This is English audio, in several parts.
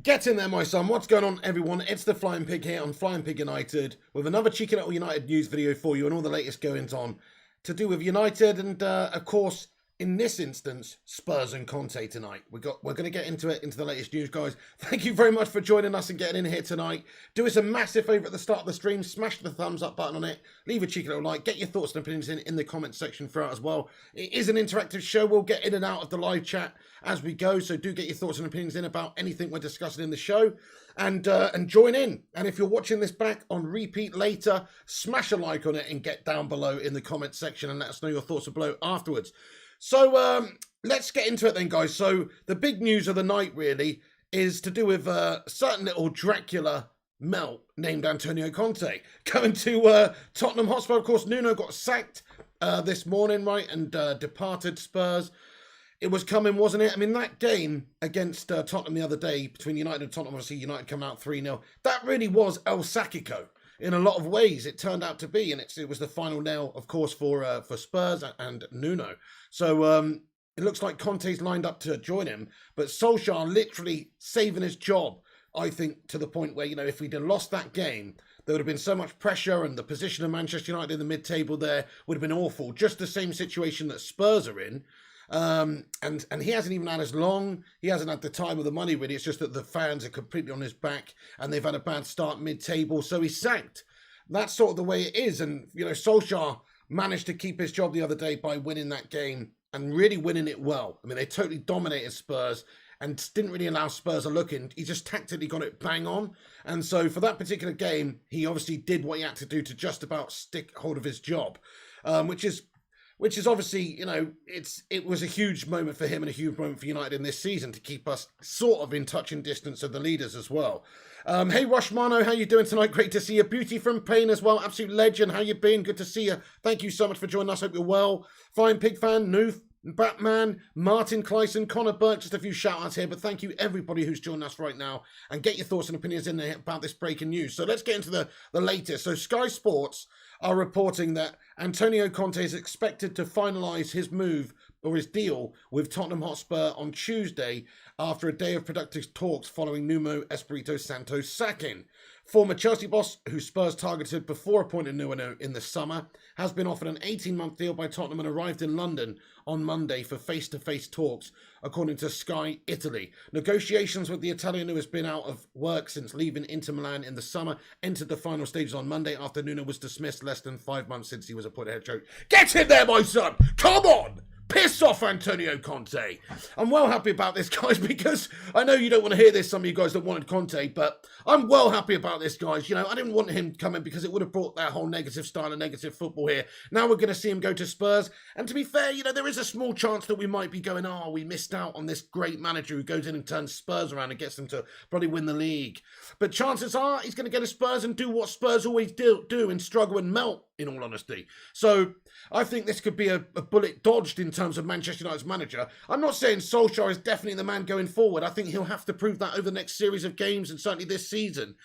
Get in there, my son. What's going on, everyone? It's the Flying Pig here on Flying Pig United with another cheeky little United news video for you and all the latest goings on to do with United and, of course, in this instance, Spurs and Conte tonight. We're going to get into the latest news, guys. Thank you very much for joining us and getting in here tonight. Do us a massive favour at the start of the stream. Smash the thumbs up button on it. Leave a cheeky little like. Get your thoughts and opinions in the comment section throughout as well. It is an interactive show. We'll get in and out of the live chat as we go. So do get your thoughts and opinions in about anything we're discussing in the show. And join in. And if you're watching this back on repeat later, smash a like on it and get down below in the comment section and let us know your thoughts below afterwards. So let's get into it then, guys. So the big news of the night really is to do with a certain little Dracula melt named Antonio Conte going to Tottenham Hotspur. Of course, Nuno got sacked this morning, right, and departed Spurs. It was coming, wasn't it? I mean, that game against Tottenham the other day between United and Tottenham, obviously United coming out 3-0, that really was El Sacico. In a lot of ways, it turned out to be, and it was the final nail, of course, for Spurs and Nuno. So it looks like Conte's lined up to join him, but Solskjaer literally saving his job, I think, to the point where, you know, if we'd have lost that game, there would have been so much pressure, and the position of Manchester United in the mid-table there would have been awful. Just the same situation that Spurs are in. And he hasn't even had as long. He hasn't had the time or the money, really. It's just that the fans are completely on his back and they've had a bad start mid-table, so he's sacked. That's sort of the way it is. And, you know, Solskjaer managed to keep his job the other day by winning that game and really winning it well. I mean, they totally dominated Spurs and didn't really allow Spurs a look in. He just tactically got it bang on. And so for that particular game, he obviously did what he had to do to just about stick hold of his job, which is obviously, you know, it was a huge moment for him and a huge moment for United in this season to keep us sort of in touching distance of the leaders as well. Hey, Rushmano, how you doing tonight? Great to see you. Beauty from Pain as well. Absolute legend. How you been? Good to see you. Thank you so much for joining us. Hope you're well. Flying Pig fan, Noof, Batman, Martin Clayson, Connor Burke, just a few shout-outs here, but thank you everybody who's joined us right now, and get your thoughts and opinions in there about this breaking news. So let's get into the latest. So Sky Sports are reporting that Antonio Conte is expected to finalise his move or his deal with Tottenham Hotspur on Tuesday after a day of productive talks following Nuno Espirito Santo's sacking. Former Chelsea boss, who Spurs targeted before appointing Nuno in the summer, has been offered an 18-month deal by Tottenham and arrived in London on Monday for face-to-face talks, according to Sky Italy. Negotiations with the Italian, who has been out of work since leaving Inter Milan in the summer, entered the final stages on Monday after Nuno was dismissed less than 5 months since he was appointed head coach. Get in there, my son! Come on! Piss off, Antonio Conte. I'm well happy about this, guys, because I know you don't want to hear this, some of you guys that wanted Conte, but I'm well happy about this, guys. You know, I didn't want him coming because it would have brought that whole negative style and negative football here. Now we're going to see him go to Spurs. And to be fair, you know, there is a small chance that we might be going, oh, we missed out on this great manager who goes in and turns Spurs around and gets them to probably win the league. But chances are he's going to go to Spurs and do what Spurs always do and struggle and melt, in all honesty. So I think this could be a bullet dodged in terms of Manchester United's manager. I'm not saying Solskjaer is definitely the man going forward. I think he'll have to prove that over the next series of games and certainly this season,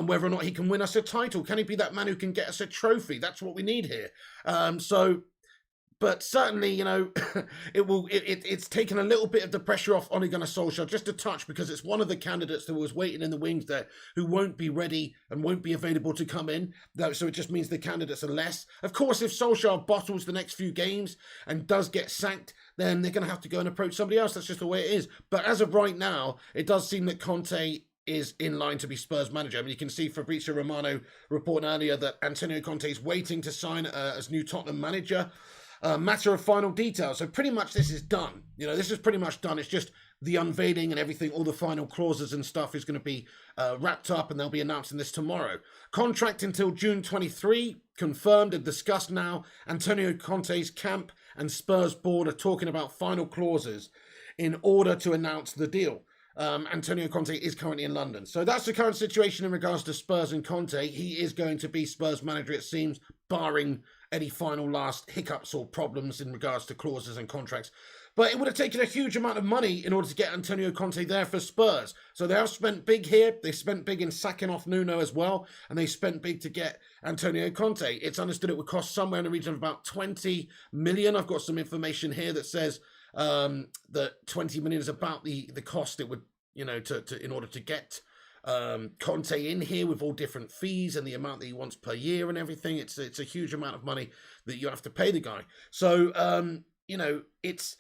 whether or not he can win us a title. Can he be that man who can get us a trophy? That's what we need here. But certainly, you know, it's taken a little bit of the pressure off Ole Gunnar Solskjaer, just a touch, because it's one of the candidates that was waiting in the wings there who won't be ready and won't be available to come in. So it just means the candidates are less. Of course, if Solskjaer bottles the next few games and does get sacked, then they're going to have to go and approach somebody else. That's just the way it is. But as of right now, it does seem that Conte is in line to be Spurs manager. I mean, you can see Fabrizio Romano reporting earlier that Antonio Conte is waiting to sign as new Tottenham manager. Matter of final details. So pretty much this is done. You know, this is pretty much done. It's just the unveiling and everything, all the final clauses and stuff is going to be wrapped up, and they'll be announcing this tomorrow. Contract until June 23, confirmed and discussed now. Antonio Conte's camp and Spurs board are talking about final clauses in order to announce the deal. Antonio Conte is currently in London. So that's the current situation in regards to Spurs and Conte. He is going to be Spurs manager, it seems, barring any final last hiccups or problems in regards to clauses and contracts. But it would have taken a huge amount of money in order to get Antonio Conte there for Spurs. So they have spent big here. They spent big in sacking off Nuno as well. And they spent big to get Antonio Conte. It's understood it would cost somewhere in the region of about 20 million. I've got some information here that says that 20 million is about the cost it would in order to get Conte in here with all different fees and the amount that he wants per year and everything. It's a huge amount of money that you have to pay the guy. So, it's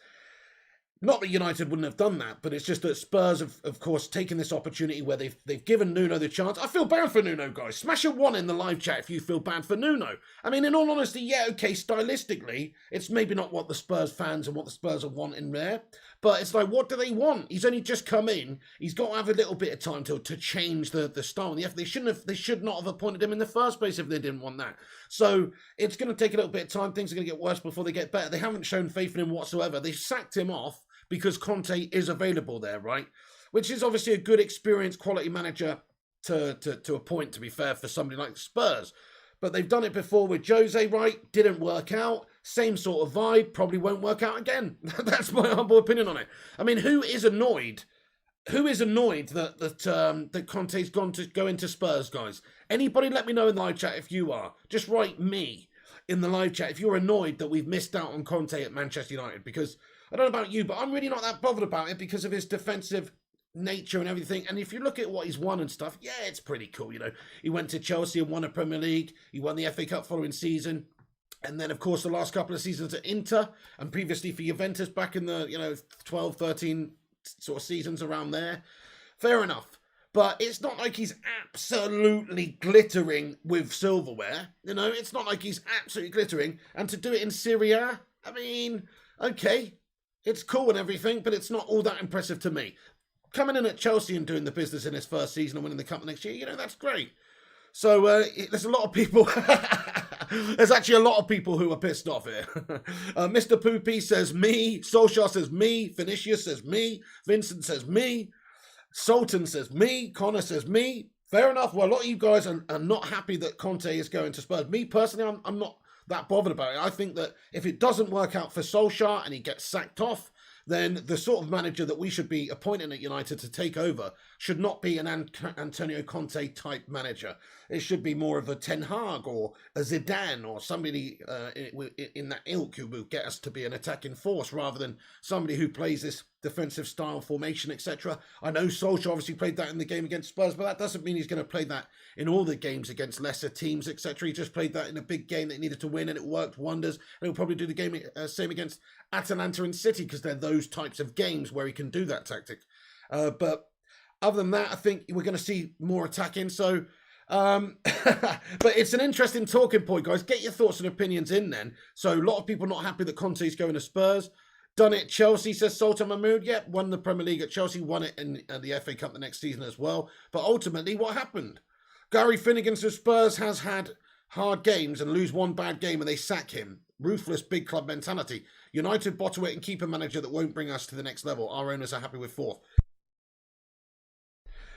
not that United wouldn't have done that, but it's just that Spurs have, of course, taken this opportunity where they've given Nuno the chance. I feel bad for Nuno, guys. Smash a 1 in the live chat if you feel bad for Nuno. I mean, in all honesty, yeah, okay, stylistically, it's maybe not what the Spurs fans and what the Spurs are wanting there, but it's like, what do they want? He's only just come in. He's got to have a little bit of time to change the style. They should not have appointed him in the first place if they didn't want that. So it's going to take a little bit of time. Things are going to get worse before they get better. They haven't shown faith in him whatsoever. They sacked him off because Conte is available there, right? Which is obviously a good, experienced, quality manager to a point, to be fair, for somebody like Spurs. But they've done it before with Jose, right? Didn't work out. Same sort of vibe. Probably won't work out again. That's my humble opinion on it. I mean, who is annoyed? Who is annoyed that Conte's go into Spurs, guys? Anybody let me know in the live chat if you are. Just write me in the live chat if you're annoyed that we've missed out on Conte at Manchester United, because I don't know about you, but I'm really not that bothered about it because of his defensive nature and everything. And if you look at what he's won and stuff, yeah, it's pretty cool. He went to Chelsea and won a Premier League. He won the FA Cup following season. And then, of course, the last couple of seasons at Inter and previously for Juventus back in the, 12, 13 sort of seasons around there. Fair enough. But it's not like he's absolutely glittering with silverware. It's not like he's absolutely glittering. And to do it in Serie A, I mean, okay, it's cool and everything, but it's not all that impressive to me. Coming in at Chelsea and doing the business in his first season and winning the cup next year, that's great. So there's a lot of people. There's actually a lot of people who are pissed off here. Mr. Poopy says me. Solskjaer says me. Vinicius says me. Vincent says me. Sultan says me. Connor says me. Fair enough. Well, a lot of you guys are not happy that Conte is going to Spurs. Me personally, I'm not that bothered about it. I think that if it doesn't work out for Solskjaer and he gets sacked off, then the sort of manager that we should be appointing at United to take over should not be an Antonio Conte type manager. It should be more of a Ten Hag or a Zidane or somebody in that ilk who will get us to be an attacking force rather than somebody who plays this defensive style formation, etc. I know Solskjaer obviously played that in the game against Spurs, but that doesn't mean he's going to play that in all the games against lesser teams, etc. He just played that in a big game that he needed to win, and it worked wonders. And he'll probably do the game same against Atalanta and City, because they're those types of games where he can do that tactic. But other than that, I think we're going to see more attacking. So, but it's an interesting talking point, guys. Get your thoughts and opinions in then. So a lot of people not happy that Conte's going to Spurs. Done it at Chelsea, says Sultan Mahmood. Yep, won the Premier League at Chelsea, won it in the FA Cup the next season as well. But ultimately, what happened? Gary Finnegan says Spurs has had hard games and lose one bad game and they sack him. Ruthless big club mentality. United bottle it and keep a manager that won't bring us to the next level. Our owners are happy with fourth.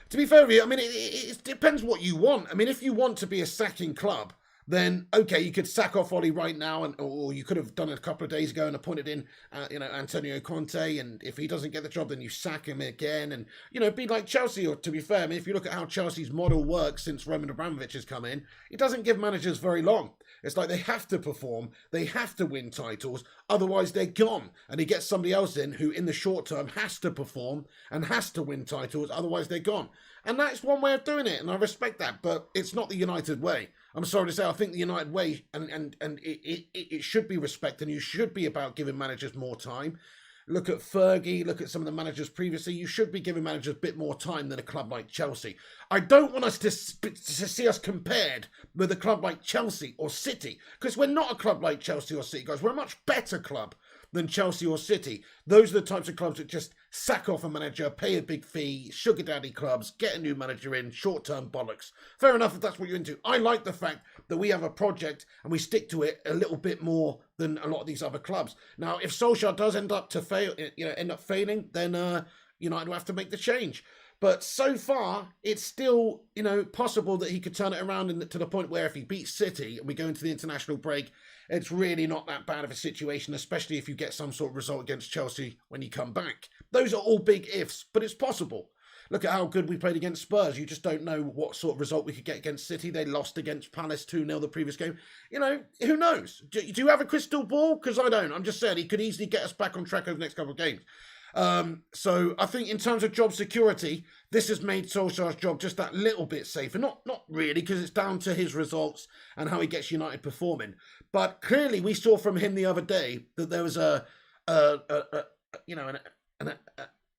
To be fair with you, I mean, it depends what you want. I mean, if you want to be a sacking club, then, okay, you could sack off Oli right now, or you could have done it a couple of days ago and appointed in, Antonio Conte, and if he doesn't get the job, then you sack him again, and, be like Chelsea, or to be fair, I mean, if you look at how Chelsea's model works since Roman Abramovich has come in, it doesn't give managers very long. It's like they have to perform, they have to win titles, otherwise they're gone, and he gets somebody else in who, in the short term, has to perform and has to win titles, otherwise they're gone. And that's one way of doing it, and I respect that, but it's not the United way. I'm sorry to say, I think the United way, and it should be respect, and you should be about giving managers more time. Look at Fergie, look at some of the managers previously. You should be giving managers a bit more time than a club like Chelsea. I don't want us to see us compared with a club like Chelsea or City, because we're not a club like Chelsea or City, guys. We're a much better club than Chelsea or City. Those are the types of clubs that just sack off a manager, pay a big fee, sugar daddy clubs, get a new manager in, short-term bollocks. Fair enough if that's what you're into. I like the fact that we have a project and we stick to it a little bit more than a lot of these other clubs. Now, if Solskjaer does end up failing, then United will have to make the change. But so far, it's still, possible that he could turn it around to the point where if he beats City and we go into the international break, it's really not that bad of a situation, especially if you get some sort of result against Chelsea when you come back. Those are all big ifs, but it's possible. Look at how good we played against Spurs. You just don't know what sort of result we could get against City. They lost against Palace 2-0 the previous game. Who knows? Do you have a crystal ball? Because I don't. I'm just saying he could easily get us back on track over the next couple of games. So I think in terms of job security, this has made Solskjaer's job just that little bit safer. Not really, because it's down to his results and how he gets United performing. But clearly, we saw from him the other day that there was an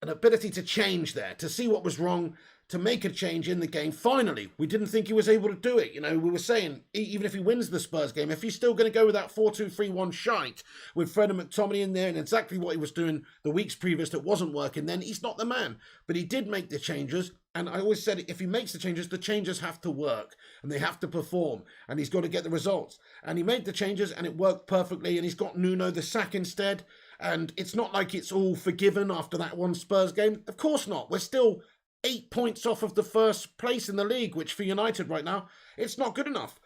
ability to change there, to see what was wrong, to make a change in the game. Finally, we didn't think he was able to do it. We were saying, even if he wins the Spurs game, if he's still going to go with that 4-2-3-1 shite with Fred and McTominay in there and exactly what he was doing the weeks previous that wasn't working, then he's not the man. But he did make the changes. And I always said, if he makes the changes have to work and they have to perform, and he's got to get the results. And he made the changes and it worked perfectly. And he's got Nuno the sack instead. And it's not like it's all forgiven after that one Spurs game. Of course not. We're still 8 points off of the first place in the league, which for United right now, it's not good enough.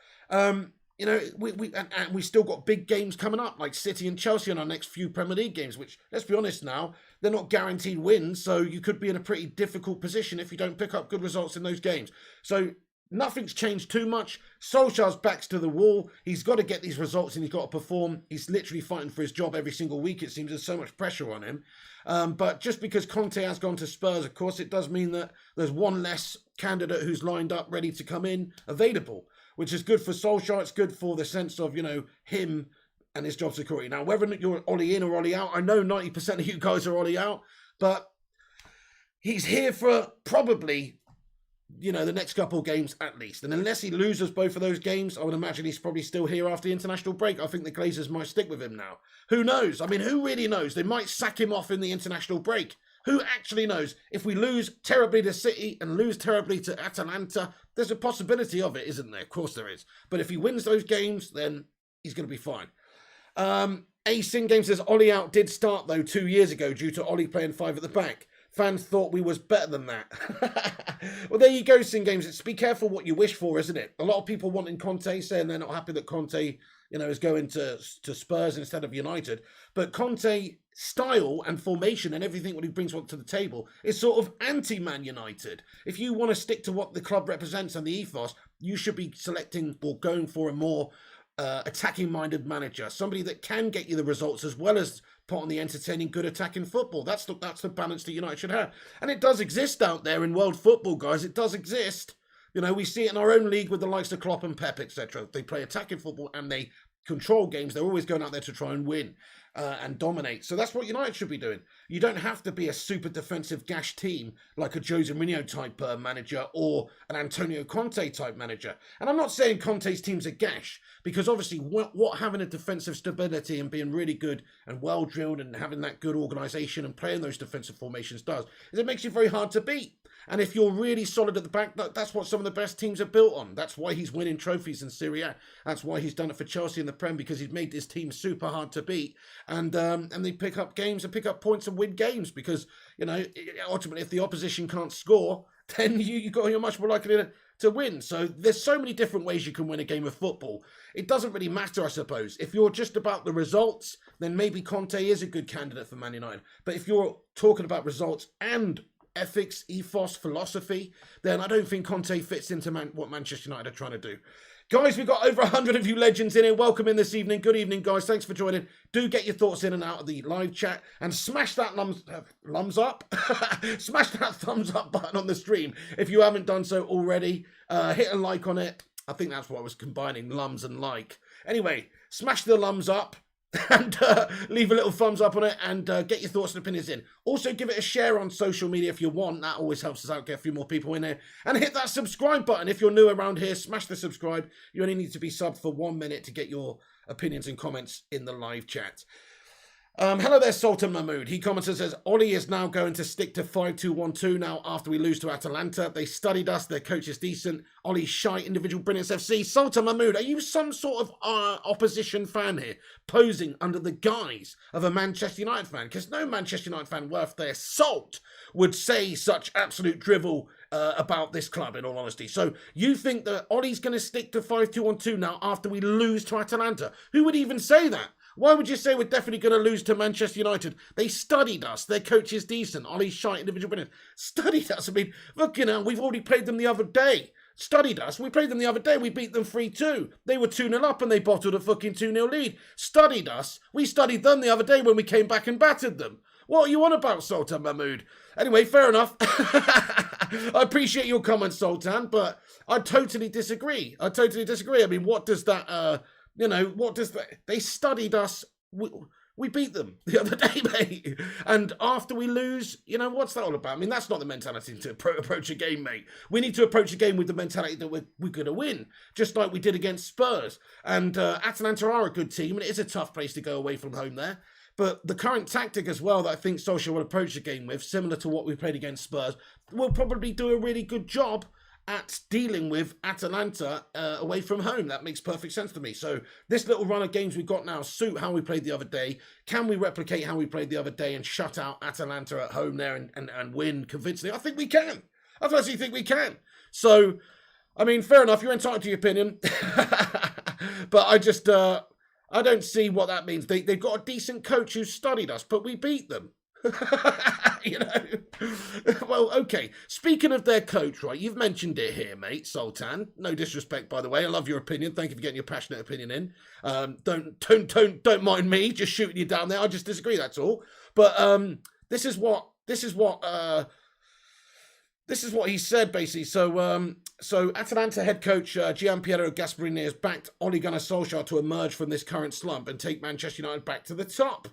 We still got big games coming up, like City and Chelsea in our next few Premier League games, which, let's be honest now, they're not guaranteed wins, so you could be in a pretty difficult position if you don't pick up good results in those games. So nothing's changed too much. Solskjaer's back's to the wall. He's got to get these results and he's got to perform. He's literally fighting for his job every single week. It seems there's so much pressure on him. But just because Conte has gone to Spurs, of course, it does mean that there's one less candidate who's lined up, ready to come in, available, which is good for Solskjaer. It's good for the sense of, him and his job security. Now, whether you're Ollie in or Ollie out, I know 90% of you guys are Ollie out, but he's here for probably the next couple of games at least. And unless he loses both of those games, I would imagine he's probably still here after the international break. I think the Glazers might stick with him now. Who knows? I mean, who really knows? They might sack him off in the international break. Who actually knows? If we lose terribly to City and lose terribly to Atalanta, there's a possibility of it, isn't there? Of course there is. But if he wins those games, then he's going to be fine. Sin Game says, Ollie out did start, though, 2 years ago due to Ollie playing 5 at the back. Fans thought we was better than that. Well, there you go, Sin Games. It's be careful what you wish for, isn't it? A lot of people wanting Conte, saying they're not happy that Conte, is going to Spurs instead of United. But Conte style and formation and everything what he brings to the table is sort of anti-Man United. If you want to stick to what the club represents and the ethos, you should be selecting or going for a more attacking-minded manager, somebody that can get you the results as well as put on the entertaining, good attacking football. That's the balance that United should have, and it does exist out there in world football, guys. It does exist. We see it in our own league with the likes of Klopp and Pep, etc. They play attacking football and they control games. They're always going out there to try and win and dominate. So that's what United should be doing. You don't have to be a super defensive gash team like a Jose Mourinho type manager or an Antonio Conte type manager. And I'm not saying Conte's teams are gash, because obviously what having a defensive stability and being really good and well drilled and having that good organisation and playing those defensive formations does is it makes you very hard to beat. And if you're really solid at the back, that's what some of the best teams are built on. That's why he's winning trophies in Serie A. That's why he's done it for Chelsea in the Prem, because he's made his team super hard to beat. And they pick up games and pick up points and win games because, ultimately, if the opposition can't score, then you're much more likely to win. So there's so many different ways you can win a game of football. It doesn't really matter, I suppose. If you're just about the results, then maybe Conte is a good candidate for Man United. But if you're talking about results and ethics, ethos, philosophy, then I don't think Conte fits into what Manchester United are trying to do. Guys, we've got over 100 of you legends in here. Welcome in this evening. Good evening, guys. Thanks for joining. Do get your thoughts in and out of the live chat and smash that thumbs up. Smash that thumbs up button on the stream if you haven't done so already. Hit a like on it. I think that's what I was combining, lums and like. Anyway, smash the lums up. And leave a little thumbs up on it and get your thoughts and opinions in. Also, give it a share on social media if you want. That always helps us out, get a few more people in here. And hit that subscribe button. If you're new around here, smash the subscribe. You only need to be subbed for 1 minute to get your opinions and comments in the live chat. Hello there, Sultan Mahmood. He comments and says, Ollie is now going to stick to 5-2-1-2 now after we lose to Atalanta. They studied us. Their coach is decent. Ollie's shy, individual brilliance FC. Sultan Mahmood, are you some sort of opposition fan here, posing under the guise of a Manchester United fan? Because no Manchester United fan worth their salt would say such absolute drivel about this club, in all honesty. So you think that Ollie's going to stick to 5-2-1-2 now after we lose to Atalanta? Who would even say that? Why would you say we're definitely going to lose to Manchester United? They studied us. Their coach is decent. Ollie's shy, individual brilliance. Studied us. I mean, look, we've already played them the other day. Studied us. We played them the other day. We beat them 3-2. They were 2-0 up and they bottled a fucking 2-0 lead. Studied us. We studied them the other day when we came back and battered them. What are you on about, Sultan Mahmood? Anyway, fair enough. I appreciate your comments, Sultan, but I totally disagree. I mean, what does that, what does that... They studied us. We beat them the other day, mate. And after we lose, what's that all about? I mean, that's not the mentality to approach a game, mate. We need to approach a game with the mentality that we're going to win, just like we did against Spurs. And Atalanta are a good team, and it is a tough place to go away from home there. But the current tactic as well that I think Solskjaer will approach the game with, similar to what we played against Spurs, will probably do a really good job at dealing with Atalanta away from home. That makes perfect sense to me. So this little run of games we've got now suit how we played the other day. Can we replicate how we played the other day and shut out Atalanta at home there and win convincingly? I think we can. I actually think we can. So, I mean, fair enough. You're entitled to your opinion. But I just... I don't see what that means. They've got a decent coach who studied us, but we beat them. Well, okay. Speaking of their coach, right, you've mentioned it here, mate, Sultan. No disrespect, by the way. I love your opinion. Thank you for getting your passionate opinion in. Don't mind me just shooting you down there. I just disagree, that's all. But this is what he said, basically. So Atalanta head coach Gianpiero Gasperini has backed Ole Gunnar Solskjaer to emerge from this current slump and take Manchester United back to the top.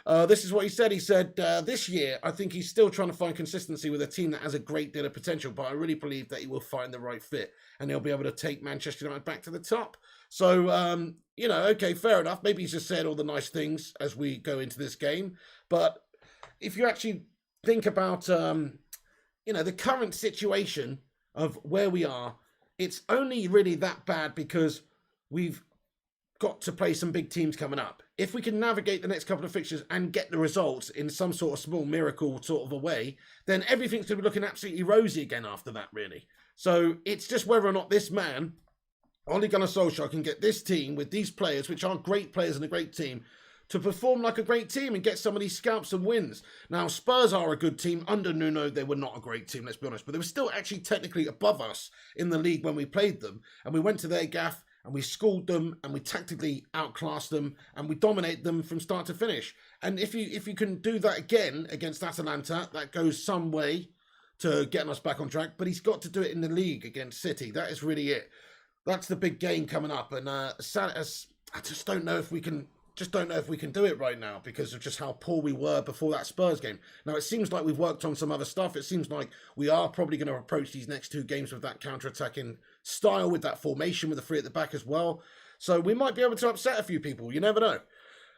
This is what he said. He said, this year, I think he's still trying to find consistency with a team that has a great deal of potential, but I really believe that he will find the right fit and he'll be able to take Manchester United back to the top. So, okay, fair enough. Maybe he's just said all the nice things as we go into this game. But if you actually think about, the current situation of where we are, it's only really that bad because we've got to play some big teams coming up. If we can navigate the next couple of fixtures and get the results in some sort of small miracle sort of a way, then everything's going to be looking absolutely rosy again after that, really. So it's just whether or not this man, Ole Gunnar Solskjaer, can get this team with these players, which are great players and a great team, to perform like a great team and get some of these scalps and wins. Now, Spurs are a good team. Under Nuno, they were not a great team, let's be honest. But they were still actually technically above us in the league when we played them. And we went to their gaff and we schooled them and we tactically outclassed them and we dominated them from start to finish. And if you can do that again against Atalanta, that goes some way to getting us back on track. But he's got to do it in the league against City. That is really it. That's the big game coming up. And I just don't know if we can... do it right now because of just how poor we were before that Spurs game. Now, it seems like we've worked on some other stuff. It seems like we are probably going to approach these next two games with that counter-attacking style, with that formation, with the three at the back as well. So we might be able to upset a few people. You never know.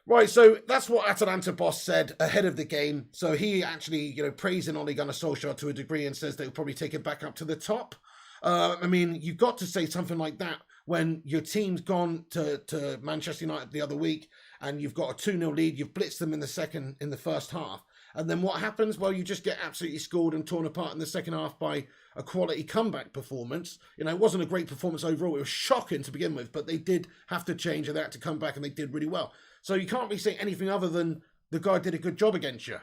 Right, so that's what Atalanta boss said ahead of the game. So he actually, praising Ole Gunnar Solskjaer to a degree and says they'll probably take it back up to the top. I mean, you've got to say something like that when your team's gone to Manchester United the other week and you've got a 2-0 lead, you've blitzed them in the first half. And then what happens? Well, you just get absolutely scored and torn apart in the second half by a quality comeback performance. It wasn't a great performance overall. It was shocking to begin with, but they did have to change and they had to come back and they did really well. So you can't really say anything other than the guy did a good job against you,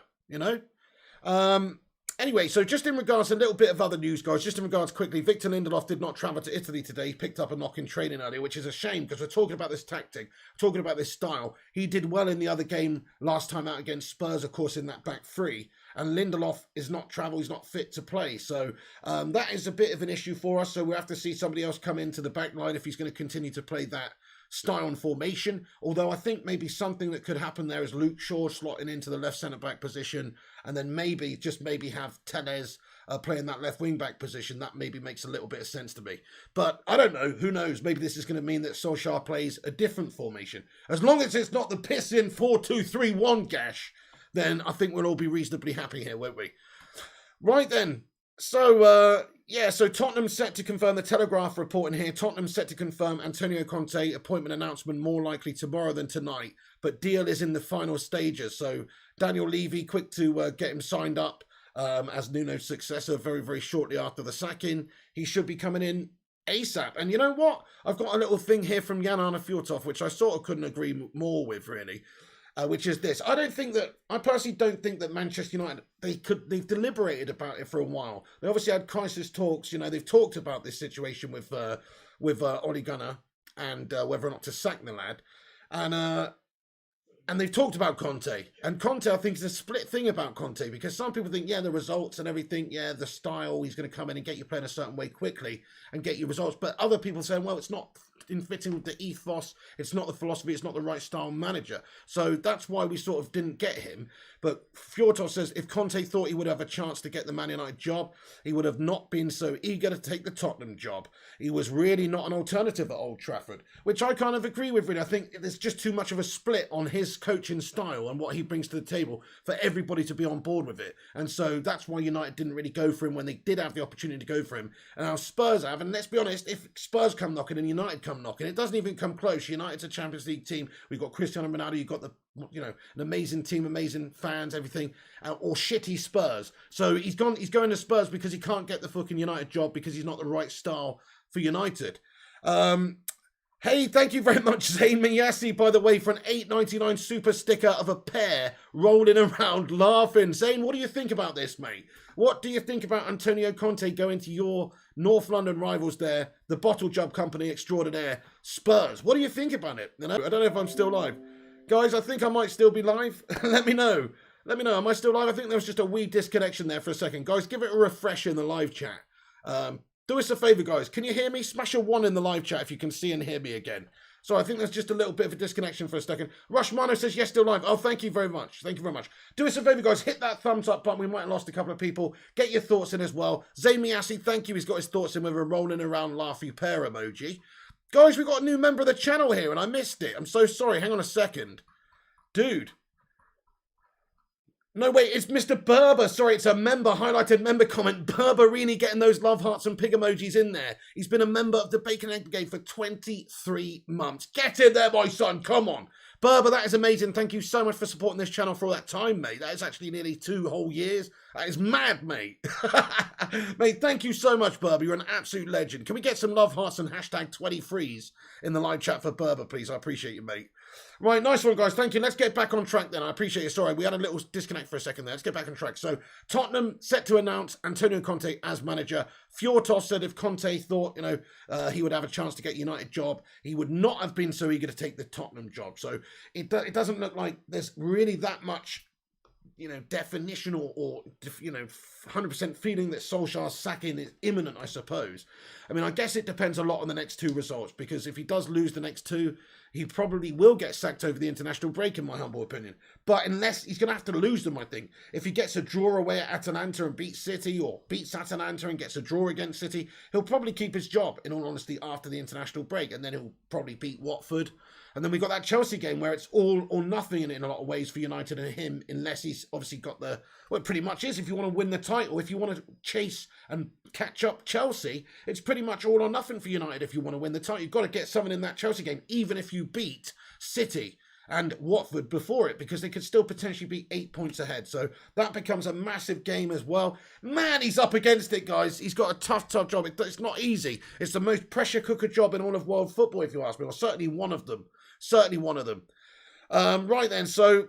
Anyway, so just in regards to a little bit of other news, guys, just in regards quickly, Victor Lindelof did not travel to Italy today. He picked up a knock in training earlier, which is a shame because we're talking about this tactic, talking about this style. He did well in the other game last time out against Spurs, of course, in that back three. And Lindelof is not travel, he's not fit to play. So that is a bit of an issue for us. So we'll have to see somebody else come into the back line if he's going to continue to play that style and formation. Although I think maybe something that could happen there is Luke Shaw slotting into the left centre-back position and then maybe have Tellez playing that left wing-back position. That maybe makes a little bit of sense to me. But I don't know. Who knows? Maybe this is going to mean that Solskjaer plays a different formation. As long as it's not the piss-in 4-2-3-1 gash, then I think we'll all be reasonably happy here, won't we? Right then. So, so Tottenham set to confirm, the Telegraph reporting here, Tottenham set to confirm Antonio Conte appointment announcement more likely tomorrow than tonight, but deal is in the final stages. So Daniel Levy quick to get him signed up as Nuno's successor very, very shortly after the sacking. He should be coming in ASAP. And you know what? I've got a little thing here from Jan Arne Fjortoft, which I sort of couldn't agree more with, really. Which is this. I personally don't think that Manchester United, they've deliberated about it for a while. They obviously had crisis talks, they've talked about this situation with Ole Gunnar and whether or not to sack the lad. And And they've talked about Conte. And Conte, I think, is a split thing about Conte, because some people think, yeah, the results and everything, yeah, the style, he's going to come in and get you playing a certain way quickly and get you results. But other people saying, well, it's not in fitting with the ethos, it's not the philosophy, it's not the right style manager. So that's why we sort of didn't get him. But Fjortov says if Conte thought he would have a chance to get the Man United job, he would have not been so eager to take the Tottenham job. He was really not an alternative at Old Trafford, which I kind of agree with, really. I think there's just too much of a split on his coaching style and what he brings to the table for everybody to be on board with it. And so that's why United didn't really go for him when they did have the opportunity to go for him. And now Spurs have, and let's be honest, if Spurs come knocking and United come knocking, it doesn't even come close. United's a Champions League team. We've got Cristiano Ronaldo, you've got an amazing team, amazing fans, everything, or shitty Spurs. So he's going to Spurs because he can't get the fucking United job because he's not the right style for United. Hey, thank you very much, Zayn Miyasi, by the way, for an $8.99 super sticker of a pear rolling around laughing. Zayn, what do you think about this, mate? What do you think about Antonio Conte going to your North London rivals there, the bottle job company extraordinaire, Spurs? What do you think about it? I don't know if I'm still live. Guys, I think I might still be live. Let me know. Am I still live? I think there was just a wee disconnection there for a second. Guys, give it a refresh in the live chat. Do us a favour, guys. Can you hear me? Smash a 1 in the live chat if you can see and hear me again. So I think there's just a little bit of a disconnection for a second. Rushmano says, yes, still live. Oh, thank you very much. Thank you very much. Do us a favour, guys. Hit that thumbs up button. We might have lost a couple of people. Get your thoughts in as well. Zamiasi, thank you. He's got his thoughts in with a rolling around laughy pear emoji. Guys, we've got a new member of the channel here and I missed it. I'm so sorry. Hang on a second. Dude. No, wait, it's Mr. Berber. Sorry, it's a member, highlighted member comment. Berberini getting those love hearts and pig emojis in there. He's been a member of the Bacon Egg Brigade for 23 months. Get in there, my son. Come on. Berber, that is amazing. Thank you so much for supporting this channel for all that time, mate. That is actually nearly 2 whole years. That is mad, mate. Mate, thank you so much, Berber. You're an absolute legend. Can we get some love hearts and hashtag 23s in the live chat for Berber, please? I appreciate you, mate. Right, nice one, guys. Thank you. Let's get back on track then. I appreciate you. Sorry, we had a little disconnect for a second there. Let's get back on track. So, Tottenham set to announce Antonio Conte as manager. Fjortov said if Conte thought, he would have a chance to get United job, he would not have been so eager to take the Tottenham job. So, it doesn't look like there's really that much, definition or 100% feeling that Solskjaer's sacking is imminent, I suppose. I mean, I guess it depends a lot on the next 2 results, because if he does lose the next 2, he probably will get sacked over the international break, in my humble opinion. But unless he's going to have to lose them, I think. If he gets a draw away at Atalanta and beats City, or beats Atalanta and gets a draw against City, he'll probably keep his job, in all honesty, after the international break. And then he'll probably beat Watford. And then we've got that Chelsea game where it's all or nothing in a lot of ways for United and him, unless he's obviously got well, it pretty much is. If you want to win the title, if you want to chase and catch up Chelsea, it's pretty much all or nothing for United if you want to win the title. You've got to get something in that Chelsea game, even if you beat City and Watford before it, because they could still potentially be 8 points ahead. So that becomes a massive game as well. Man, he's up against it, guys. He's got a tough job. It's not easy. It's the most pressure cooker job in all of world football, if you ask me, or certainly one of them. Right then, so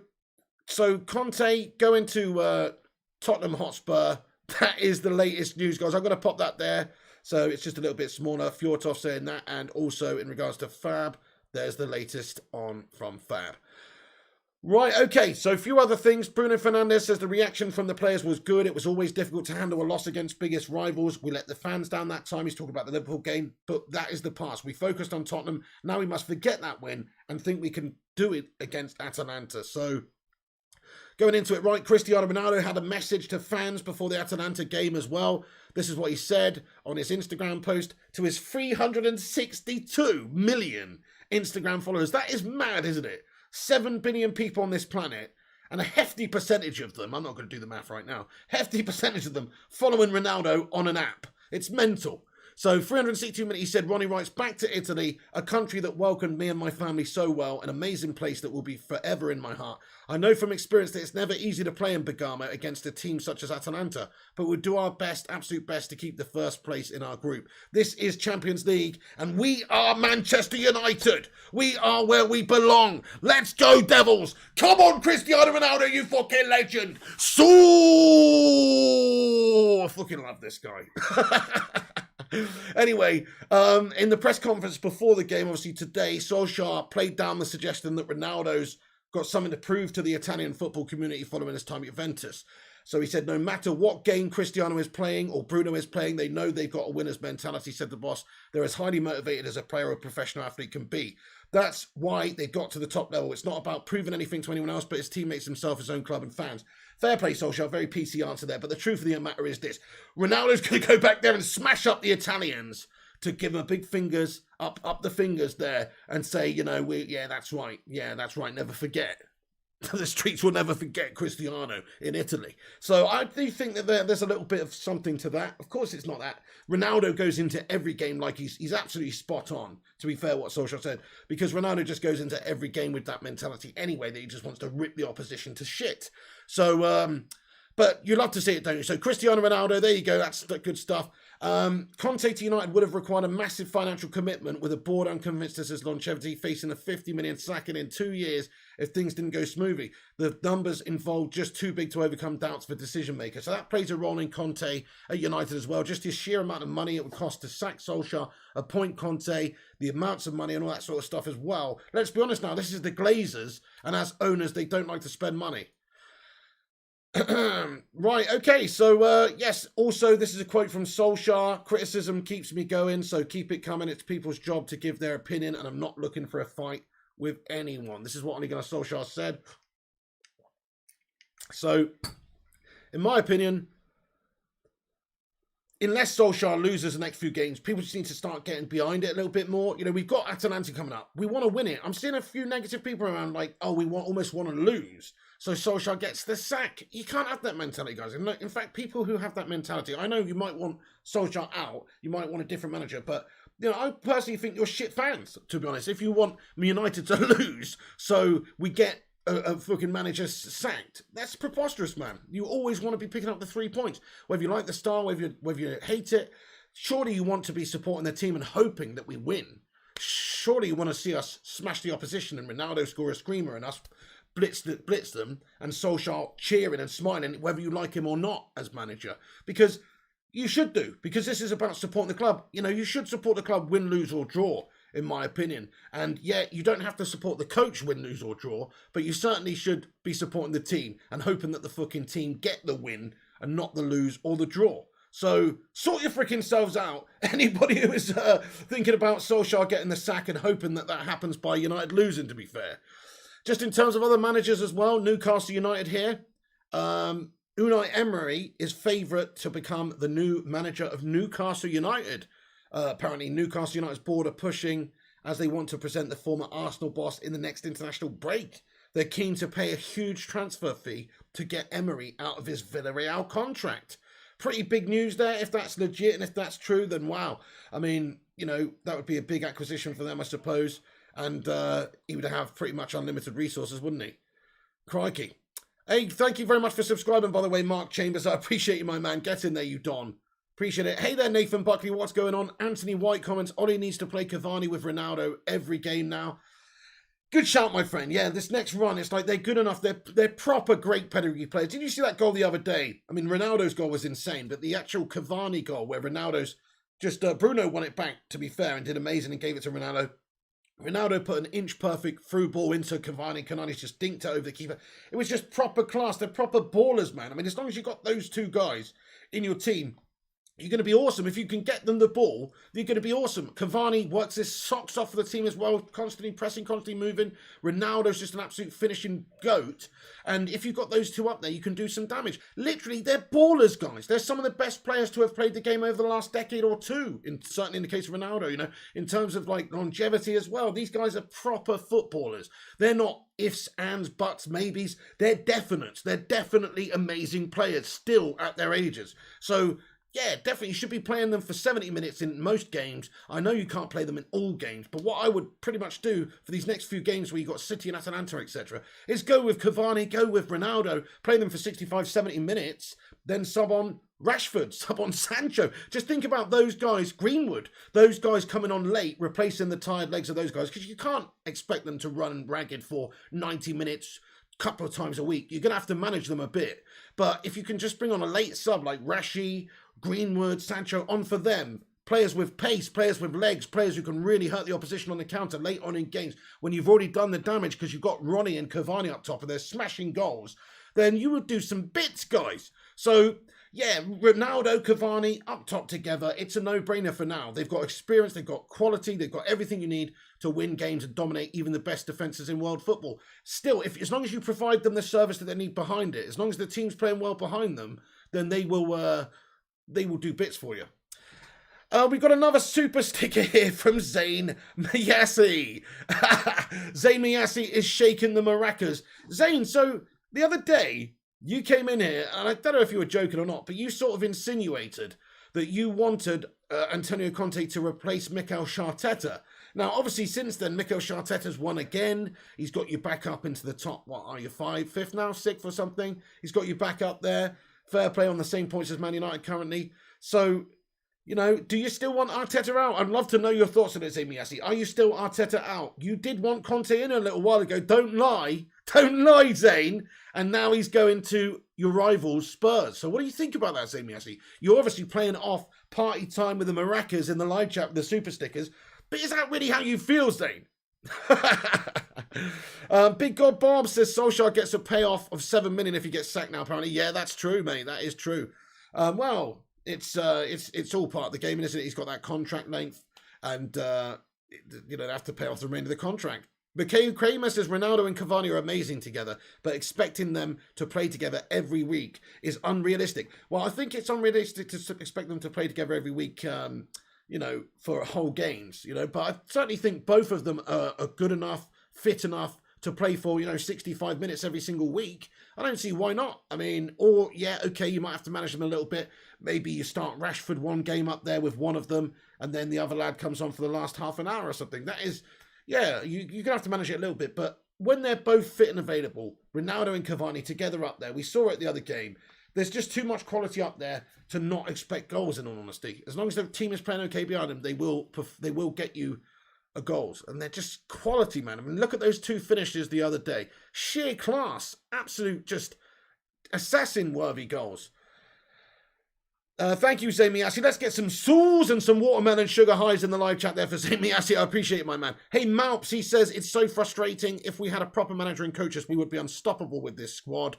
Conte going to Tottenham Hotspur. That is the latest news, guys. I'm going to pop that there. So it's just a little bit smaller. Fjortov saying that. And also in regards to Fab, there's the latest from Fab. Right, okay, so a few other things. Bruno Fernandes says the reaction from the players was good. It was always difficult to handle a loss against biggest rivals. We let the fans down that time. He's talking about the Liverpool game, but that is the past. We focused on Tottenham. Now we must forget that win and think we can do it against Atalanta. So, going into it, right, Cristiano Ronaldo had a message to fans before the Atalanta game as well. This is what he said on his Instagram post to his 362 million Instagram followers. That is mad, isn't it? 7 billion people on this planet, and a hefty percentage of them, I'm not going to do the math right now, hefty percentage of them following Ronaldo on an app. It's mental. So 362 minutes, he said, Ronnie writes, back to Italy, a country that welcomed me and my family so well, an amazing place that will be forever in my heart. I know from experience that it's never easy to play in Bergamo against a team such as Atalanta, but we'll do our best, absolute best, to keep the first place in our group. This is Champions League, and we are Manchester United. We are where we belong. Let's go, Devils. Come on, Cristiano Ronaldo, you fucking legend. So, I fucking love this guy. Anyway, in the press conference before the game, obviously today, Solskjaer played down the suggestion that Ronaldo's got something to prove to the Italian football community following his time at Juventus. So he said, no matter what game Cristiano is playing or Bruno is playing, they know they've got a winner's mentality, said the boss. They're as highly motivated as a player or a professional athlete can be. That's why they got to the top level. It's not about proving anything to anyone else, but his teammates, himself, his own club and fans. Fair play, Solskjaer. Very PC answer there. But the truth of the matter is this. Ronaldo's going to go back there and smash up the Italians to give them big fingers, up the fingers there and say, you know, yeah, that's right. Yeah, that's right. Never forget. The streets will never forget Cristiano in Italy. So I do think that there's a little bit of something to that. Of course, it's not that. Ronaldo goes into every game like he's absolutely spot on, to be fair, what Solskjaer said, because Ronaldo just goes into every game with that mentality anyway, that he just wants to rip the opposition to shit. So, but you love to see it, don't you? So Cristiano Ronaldo, there you go. That's good stuff. Conte to United would have required a massive financial commitment, with a board unconvinced as his longevity, facing a 50 million sacking in 2 years if things didn't go smoothly. The numbers involved just too big to overcome doubts for decision makers. So that plays a role in Conte at United as well. Just the sheer amount of money it would cost to sack Solskjaer, appoint Conte, the amounts of money and all that sort of stuff as well. Let's be honest now, this is the Glazers, and as owners, they don't like to spend money. Right, okay, so yes, also this is a quote from Solskjaer. Criticism keeps me going, so keep it coming. It's people's job to give their opinion, and I'm not looking for a fight with anyone. This is what Ole Gunnar Solskjaer said. So, in my opinion, unless Solskjaer loses the next few games, people just need to start getting behind it a little bit more. You know, we've got Atalanta coming up. We want to win it. I'm seeing a few negative people around like, oh, we almost want to lose, so Solskjaer gets the sack. You can't have that mentality, guys. In fact, people who have that mentality, I know you might want Solskjaer out, you might want a different manager, but you know, I personally think you're shit fans, to be honest. If you want United to lose, so we get a fucking manager sacked, that's preposterous, man. You always want to be picking up the 3 points, whether you like the style, whether you hate it. Surely you want to be supporting the team and hoping that we win. Surely you want to see us smash the opposition and Ronaldo score a screamer and us blitz them, and Solskjaer cheering and smiling, whether you like him or not as manager. Because you should do, because this is about supporting the club. You know, you should support the club, win, lose or draw, in my opinion. And yeah, you don't have to support the coach, win, lose or draw, but you certainly should be supporting the team and hoping that the fucking team get the win and not the lose or the draw. So sort your freaking selves out. Anybody who is thinking about Solskjaer getting the sack and hoping that that happens by United losing, to be fair. Just in terms of other managers as well, Newcastle United here. Unai Emery is favourite to become the new manager of Newcastle United. Apparently, Newcastle United's board are pushing as they want to present the former Arsenal boss in the next international break. They're keen to pay a huge transfer fee to get Emery out of his Villarreal contract. Pretty big news there. If that's legit and if that's true, then wow. I mean, you know, that would be a big acquisition for them, I suppose. And he would have pretty much unlimited resources, wouldn't he? Crikey. Hey, thank you very much for subscribing, by the way, Mark Chambers. I appreciate you, my man. Get in there, you Don. Appreciate it. Hey there, Nathan Buckley. What's going on? Anthony White comments, Ollie needs to play Cavani with Ronaldo every game now. Good shout, my friend. Yeah, this next run, it's like they're good enough. They're proper great pedigree players. Did you see that goal the other day? I mean, Ronaldo's goal was insane, but the actual Cavani goal where Ronaldo's just... Bruno won it back, to be fair, and did amazing and gave it to Ronaldo. Ronaldo put an inch-perfect through ball into Cavani. Cavani's just dinked it over the keeper. It was just proper class. They're proper ballers, man. I mean, as long as you've got those two guys in your team, you're going to be awesome. If you can get them the ball, you're going to be awesome. Cavani works his socks off for the team as well, constantly pressing, constantly moving. Ronaldo's just an absolute finishing goat. And if you've got those two up there, you can do some damage. Literally, they're ballers, guys. They're some of the best players to have played the game over the last decade or two, certainly in the case of Ronaldo, you know, in terms of like longevity as well. These guys are proper footballers. They're not ifs, ands, buts, maybes. They're definites. They're definitely amazing players still at their ages. So... yeah, definitely. You should be playing them for 70 minutes in most games. I know you can't play them in all games, but what I would pretty much do for these next few games where you've got City and Atalanta, etc., is go with Cavani, go with Ronaldo, play them for 65, 70 minutes, then sub on Rashford, sub on Sancho. Just think about those guys, Greenwood, those guys coming on late, replacing the tired legs of those guys, because you can't expect them to run ragged for 90 minutes, couple of times a week. You're going to have to manage them a bit. But if you can just bring on a late sub like Rashi, Greenwood, Sancho on for them, players with pace, players with legs, players who can really hurt the opposition on the counter late on in games, when you've already done the damage because you've got Ronnie and Cavani up top and they're smashing goals, then you would do some bits, guys. So, yeah, Ronaldo, Cavani up top together, it's a no-brainer for now. They've got experience, they've got quality, they've got everything you need to win games and dominate even the best defences in world football. Still, as long as you provide them the service that they need behind it, as long as the team's playing well behind them, then they will do bits for you. We've got another super sticker here from Zayn Mayassi. Zayn Mayassi is shaking the maracas. Zayn, so the other day, you came in here, and I don't know if you were joking or not, but you sort of insinuated that you wanted Antonio Conte to replace Mikel Arteta. Now, obviously, since then, Mikel Arteta's won again. He's got you back up into the top, what are you, fifth now, sixth or something? He's got you back up there. Fair play, on the same points as Man United currently. So, you know, do you still want Arteta out? I'd love to know your thoughts on it, Zayn Mayassi. Are you still Arteta out? You did want Conte in a little while ago. Don't lie. Don't lie, Zayn. And now he's going to your rivals, Spurs. So what do you think about that, Zayn Mayassi? You're obviously playing off party time with the maracas in the live chat with the super stickers. But is that really how you feel, Zayn? Big God Bob says Solskjaer gets a payoff of 7 million if he gets sacked now, apparently. Yeah, that's true, mate. That is true. Well, it's all part of the game, isn't it? He's got that contract length, and they have to pay off the remainder of the contract. McKay Kramer says Ronaldo and Cavani are amazing together, but expecting them to play together every week is unrealistic. Well, I think it's unrealistic to expect them to play together every week, for whole games, but I certainly think both of them are good enough, fit enough to play for, 65 minutes every single week. I don't see why not. I mean, you might have to manage them a little bit. Maybe you start Rashford one game up there with one of them, and then the other lad comes on for the last half an hour or something. That is, you're going to have to manage it a little bit. But when they're both fit and available, Ronaldo and Cavani together up there, we saw it the other game, there's just too much quality up there to not expect goals, in all honesty. As long as the team is playing okay behind them, they will get you goals. And they're just quality, man. I mean, look at those two finishes the other day. Sheer class. Absolute just assassin-worthy goals. Thank you, Zayn Mayassi. Let's get some sauce and some watermelon sugar highs in the live chat there for Zayn Mayassi. I appreciate it, my man. Hey, Malps, he says, it's so frustrating. If we had a proper manager and coaches, we would be unstoppable with this squad.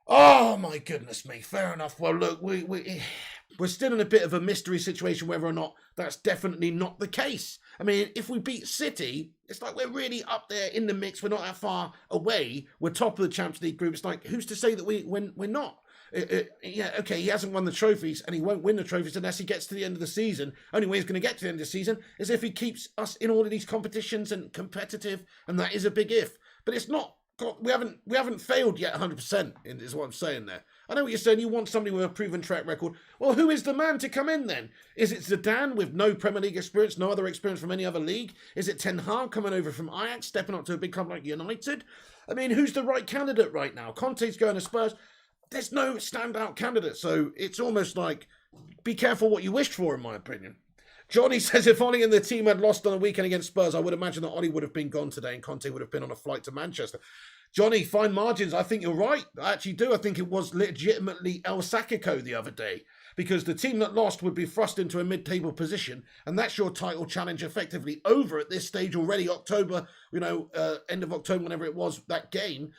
Oh, my goodness me. Fair enough. Well, look, we're still in a bit of a mystery situation whether or not that's definitely not the case. I mean, if we beat City, it's like we're really up there in the mix. We're not that far away. We're top of the Champions League group. It's like, who's to say that we're not? He hasn't won the trophies, and he won't win the trophies unless he gets to the end of the season. Only way he's going to get to the end of the season is if he keeps us in all of these competitions and competitive, and that is a big if. But it's not. We haven't failed yet 100%, is what I'm saying there. I know what you're saying. You want somebody with a proven track record. Well, who is the man to come in then? Is it Zidane with no Premier League experience, no other experience from any other league? Is it Ten Hag coming over from Ajax, stepping up to a big club like United? I mean, who's the right candidate right now? Conte's going to Spurs. There's no standout candidate, so it's almost like, be careful what you wished for, in my opinion. Johnny says, if Ollie and the team had lost on the weekend against Spurs, I would imagine that Ollie would have been gone today and Conte would have been on a flight to Manchester. Johnny, fine margins. I think you're right. I actually do. I think it was legitimately El Sacico the other day, because the team that lost would be thrust into a mid-table position, and that's your title challenge effectively over at this stage already. October, end of October, whenever it was, that game.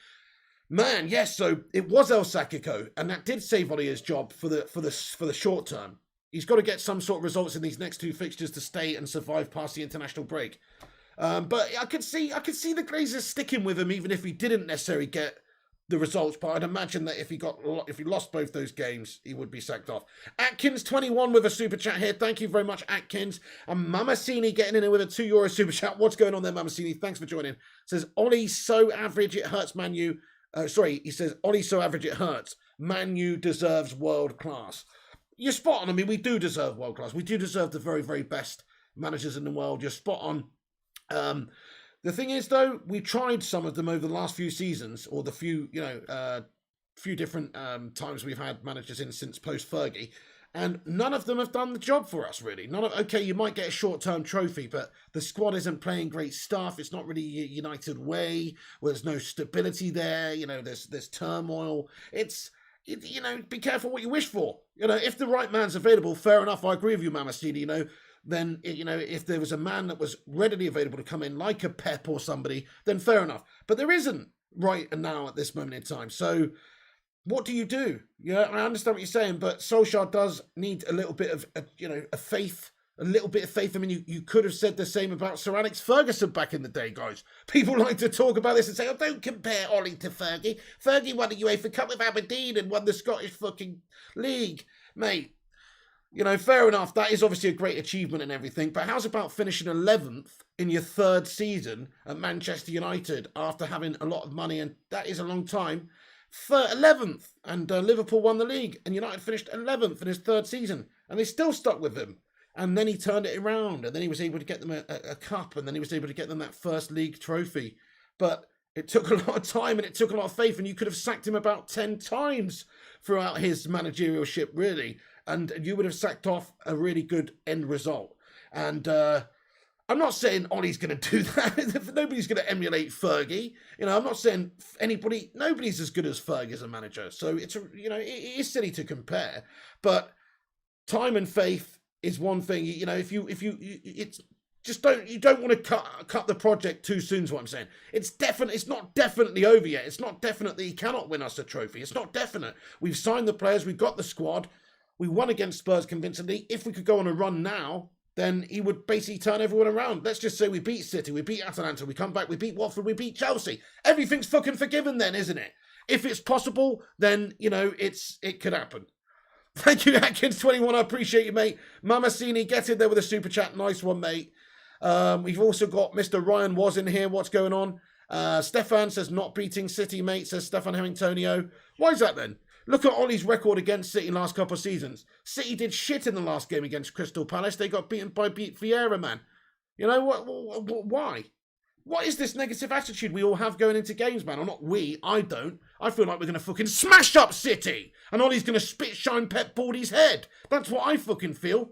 Man, yes, so it was El Sacico, and that did save Ollie's job for the short term. He's got to get some sort of results in these next two fixtures to stay and survive past the international break. But I could see the Glazers sticking with him even if he didn't necessarily get the results. But I'd imagine that if he lost both those games, he would be sacked off. Atkins21 with a super chat here. Thank you very much, Atkins. And Mamasini getting in there with a €2 super chat. What's going on there, Mamasini? Thanks for joining. Says Ollie's so average it hurts Man U. He says Ollie's so average it hurts. Man U deserves world class. You're spot on. I mean, we do deserve world class. We do deserve the very, very best managers in the world. You're spot on. The thing is, though, we've tried some of them over the last few seasons, or the few different times we've had managers in since post-Fergie, and none of them have done the job for us, really. You might get a short-term trophy, but the squad isn't playing great stuff. It's not really a United way, where there's no stability there. There's turmoil. Be careful what you wish for. You know, if the right man's available, fair enough. I agree with you, Mamasini. Then if there was a man that was readily available to come in, like a Pep or somebody, then fair enough. But there isn't right now at this moment in time. So what do you do? Yeah, I understand what you're saying, but Solskjaer does need a little bit of a faith. A little bit of faith. I mean, you could have said the same about Sir Alex Ferguson back in the day, guys. People like to talk about this and say, oh, don't compare Ollie to Fergie. Fergie won the UEFA Cup with Aberdeen and won the Scottish fucking league. Mate, fair enough. That is obviously a great achievement and everything. But how's about finishing 11th in your third season at Manchester United after having a lot of money? And that is a long time. 11th. And Liverpool won the league. And United finished 11th in his third season. And they still stuck with him. And then he turned it around, and then he was able to get them a cup, and then he was able to get them that first league trophy. But it took a lot of time, and it took a lot of faith, and you could have sacked him about 10 times throughout his managerialship, really, and you would have sacked off a really good end result. And I'm not saying Ollie's going to do that. Nobody's going to emulate Fergie. I'm not saying nobody's as good as Fergie as a manager. So it is silly to compare, but time and faith is one thing. You don't want to cut the project too soon is what I'm saying. It's not definitely over yet. It's not definite that he cannot win us a trophy. It's not definite. We've signed the players, we've got the squad, we won against Spurs convincingly. If we could go on a run now, then he would basically turn everyone around. Let's just say we beat City, we beat Atalanta, we come back, we beat Watford, we beat Chelsea. Everything's fucking forgiven then, isn't it? If it's possible, then it could happen. Thank you, Atkins21. I appreciate you, mate. Mamasini, get in there with a super chat. Nice one, mate. We've also got Mr. Ryan Was in here. What's going on? Stefan says, not beating City, mate, says Stefan Antonio. Why is that then? Look at Ollie's record against City last couple of seasons. City did shit in the last game against Crystal Palace. They got beaten by Vieira, man. Why? What is this negative attitude we all have going into games, man? Or not we, I don't. I feel like we're going to fucking smash up City. And Ollie's going to spit shine Pep Baldy's head. That's what I fucking feel.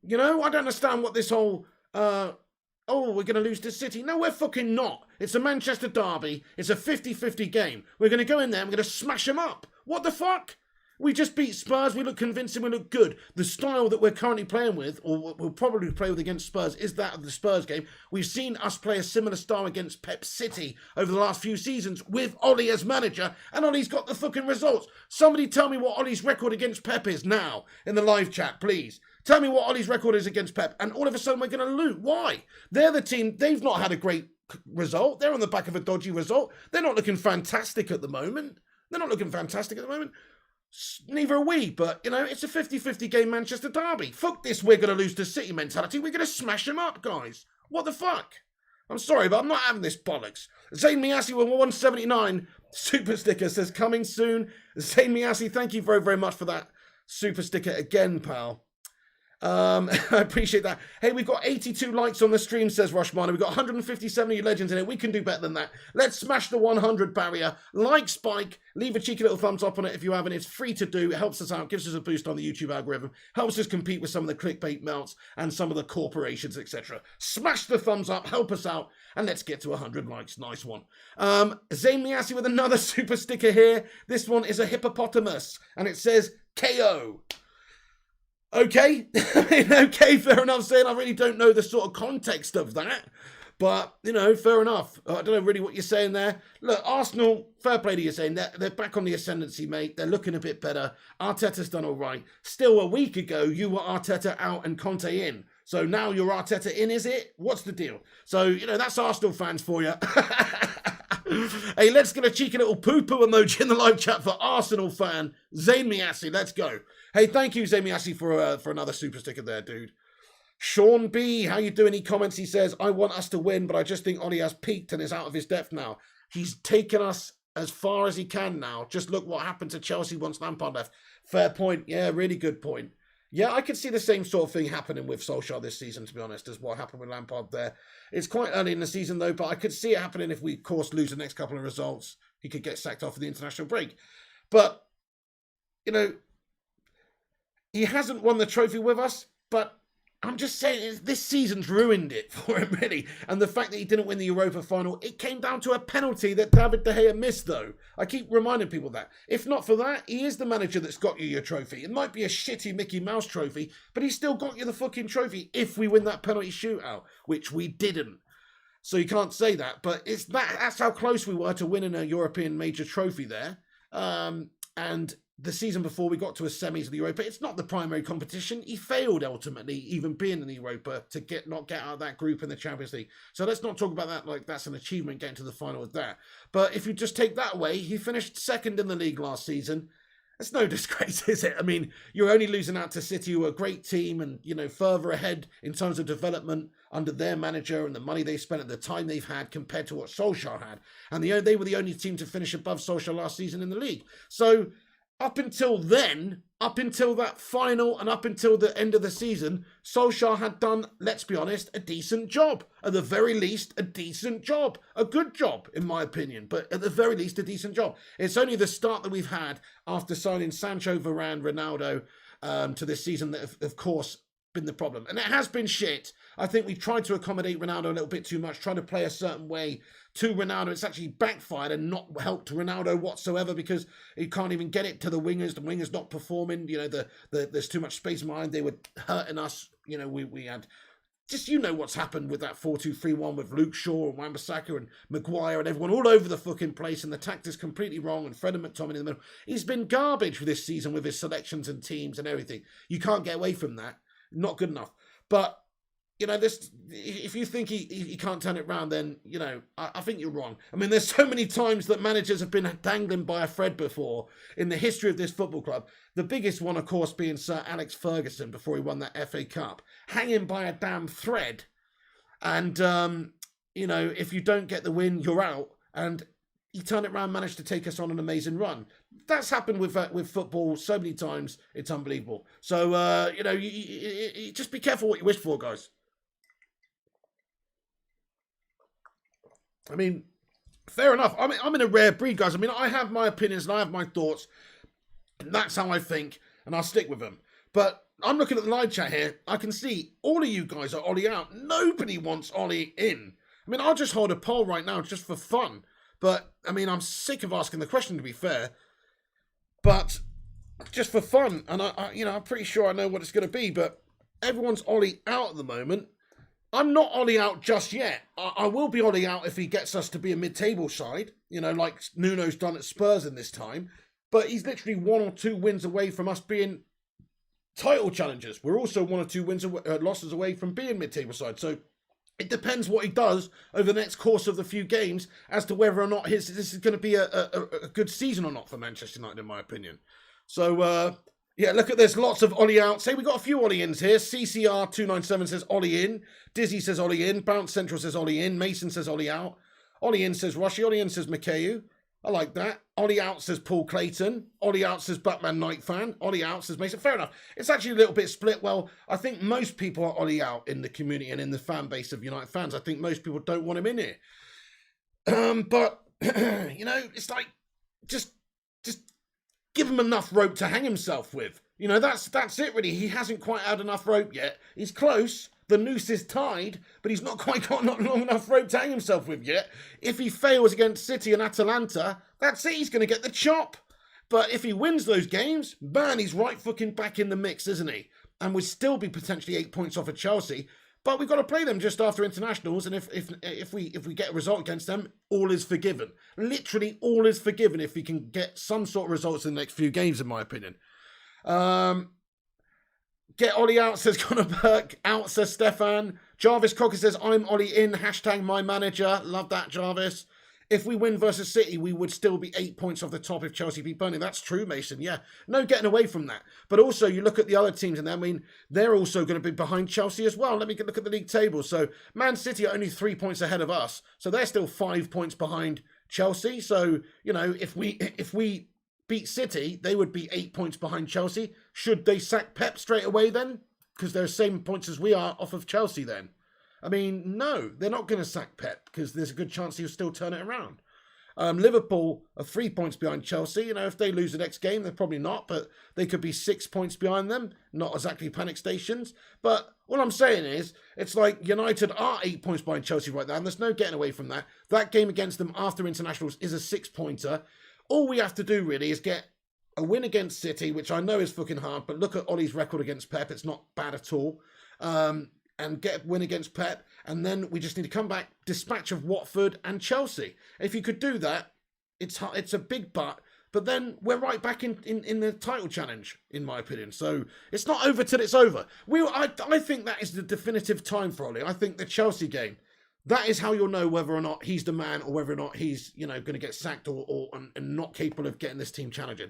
I don't understand what this whole, we're going to lose to City. No, we're fucking not. It's a Manchester derby. It's a 50-50 game. We're going to go in there and we're going to smash them up. What the fuck? We just beat Spurs. We look convincing. We look good. The style that we're currently playing with, or we'll probably play with against Spurs, is that of the Spurs game. We've seen us play a similar style against Pep City over the last few seasons with Ollie as manager, and Ollie's got the fucking results. Somebody tell me what Ollie's record against Pep is now in the live chat, please. Tell me what Ollie's record is against Pep, and all of a sudden we're going to lose. Why? They're the team. They've not had a great result. They're on the back of a dodgy result. They're not looking fantastic at the moment. Neither are we, but, it's a 50-50 game Manchester derby. Fuck this, we're going to lose to City mentality. We're going to smash them up, guys. What the fuck? I'm sorry, but I'm not having this bollocks. Zayn Miasi with 179 super sticker says, coming soon. Zayn Miasi, thank you very, very much for that super sticker again, pal. I appreciate that. Hey, we've got 82 likes on the stream, says Rushmana. We've got 157 of you legends in it. We can do better than that. Let's smash the 100 barrier. Like Spike. Leave a cheeky little thumbs up on it if you haven't. It's free to do. It helps us out. Gives us a boost on the YouTube algorithm. Helps us compete with some of the clickbait melts and some of the corporations, etc. Smash the thumbs up. Help us out. And let's get to 100 likes. Nice one. Zayn Miasi with another super sticker here. This one is a hippopotamus. And it says KO. Okay, okay, fair enough, saying I really don't know the sort of context of that. But, fair enough. I don't know really what you're saying there. Look, Arsenal, fair play to you saying they're back on the ascendancy, mate. They're looking a bit better. Arteta's done all right. Still a week ago, you were Arteta out and Conte in. So now you're Arteta in, is it? What's the deal? So, that's Arsenal fans for you. Hey, let's get a cheeky little poo-poo emoji in the live chat for Arsenal fan Zayn Miasi. Let's go. Hey, thank you, Zayn Miasi, for another super sticker there, dude. Sean B, how you doing? He comments, he says, I want us to win, but I just think Ollie has peaked and is out of his depth now. He's taken us as far as he can now. Just look what happened to Chelsea once Lampard left. Fair point. Yeah, really good point. Yeah, I could see the same sort of thing happening with Solskjaer this season, to be honest, as what happened with Lampard there. It's quite early in the season, though, but I could see it happening if we, of course, lose the next couple of results. He could get sacked off of the international break. But, he hasn't won the trophy with us, but I'm just saying, this season's ruined it for him, really. And the fact that he didn't win the Europa final, it came down to a penalty that David De Gea missed, though. I keep reminding people that. If not for that, he is the manager that's got you your trophy. It might be a shitty Mickey Mouse trophy, but he still got you the fucking trophy if we win that penalty shootout, which we didn't. So you can't say that, but that's how close we were to winning a European major trophy there. And the season before we got to a semis of the Europa, it's not the primary competition. He failed ultimately, even being in the Europa, to not get out of that group in the Champions League. So let's not talk about that like that's an achievement getting to the final with that. But if you just take that away, he finished second in the league last season. It's no disgrace, is it? I mean, you're only losing out to City, who are a great team and, further ahead in terms of development under their manager and the money they spent at the time they've had compared to what Solskjaer had. And they were the only team to finish above Solskjaer last season in the league. So up until then, up until that final and up until the end of the season, Solskjaer had done, let's be honest, a decent job. At the very least, a decent job. A good job, in my opinion, but at the very least, a decent job. It's only the start that we've had after signing Sancho, Varane, Ronaldo to this season that have, of course, been the problem. And it has been shit. I think we tried to accommodate Ronaldo a little bit too much, tried to play a certain way to Ronaldo. It's actually backfired and not helped Ronaldo whatsoever because he can't even get it to the wingers. The wingers not performing. There's too much space behind. They were hurting us. We had just, what's happened with that 4-2-3-1 with Luke Shaw and Wan-Bissaka and Maguire and everyone all over the fucking place, and the tactics completely wrong, and Fred and McTominay in the middle. He's been garbage for this season with his selections and teams and everything. You can't get away from that. Not good enough. But if you think he can't turn it around, then, I think you're wrong. I mean, there's so many times that managers have been dangling by a thread before in the history of this football club. The biggest one, of course, being Sir Alex Ferguson before he won that FA Cup. Hanging by a damn thread. And, if you don't get the win, you're out. And he turned it around, managed to take us on an amazing run. That's happened with football so many times, it's unbelievable. So, you just be careful what you wish for, guys. I mean, fair enough. I'm in a rare breed, guys. I mean, I have my opinions and I have my thoughts. And that's how I think, and I'll stick with them. But I'm looking at the live chat here. I can see all of you guys are Ollie out. Nobody wants Ollie in. I mean, I'll just hold a poll right now just for fun. But, I mean, I'm sick of asking the question, to be fair. But just for fun, and I'm pretty sure I know what it's going to be, but everyone's Ollie out at the moment. I'm not Ollie out just yet. I will be Ollie out if he gets us to be a mid-table side, like Nuno's done at Spurs in this time. But he's literally 1 or 2 wins away from us being title challengers. We're also 1 or 2 losses away from being mid-table side. So it depends what he does over the next course of the few games as to whether or not this is going to be a good season or not for Manchester United, in my opinion. So, yeah, look at this. Lots of Ollie out. Say we got a few Ollie ins here. CCR297 says Ollie in. Dizzy says Ollie in. Bounce Central says Ollie in. Mason says Ollie out. Ollie in says Rushy. Ollie in says Mikhayu. I like that. Ollie out says Paul Clayton. Ollie out says Batman Night Fan. Ollie out says Mason. Fair enough. It's actually a little bit split. Well, I think most people are Ollie out in the community and in the fan base of United fans. I think most people don't want him in here. But, it's like, just give him enough rope to hang himself with. That's it, really. He hasn't quite had enough rope yet. He's close. The noose is tied, but he's not quite got not long enough rope to hang himself with yet. If he fails against City and Atalanta, that's it. He's going to get the chop. But if he wins those games, man, he's right fucking back in the mix, isn't he? And we'd still be potentially 8 points off of Chelsea. But we've got to play them just after internationals, and if we get a result against them, all is forgiven. Literally, all is forgiven if we can get some sort of results in the next few games, in my opinion. Get Ollie out, says Conor Burke. Out, says Stefan. Jarvis Cocker says, I'm Ollie in. Hashtag my manager. Love that, Jarvis. If we win versus City, we would still be 8 points off the top if Chelsea beat Burnley. That's true, Mason. Yeah, no getting away from that. But also, you look at the other teams, and I mean, they're also going to be behind Chelsea as well. Let me look at the league table. So, Man City are only 3 points ahead of us. So, they're still 5 points behind Chelsea. So, if we beat City, they would be 8 points behind Chelsea. Should they sack Pep straight away then? Because they're the same points as we are off of Chelsea then. I mean, no, they're not going to sack Pep because there's a good chance he'll still turn it around. Liverpool are 3 points behind Chelsea. You know, if they lose the next game, they're probably not, but they could be 6 points behind them. Not exactly panic stations. But all I'm saying is, it's like United are 8 points behind Chelsea right now, and there's no getting away from that. That game against them after internationals is a 6-pointer. All we have to do really is get a win against City, which I know is fucking hard, but look at Ollie's record against Pep. It's not bad at all. And get a win against Pep, and then we just need to come back, dispatch of Watford and Chelsea. If you could do that, it's a big but then we're right back in the title challenge, in my opinion. So it's not over till it's over. I think that is the definitive time for Ollie. I think the Chelsea game, that is how you'll know whether or not he's the man or whether or not he's, you know, going to get sacked and not capable of getting this team challenging.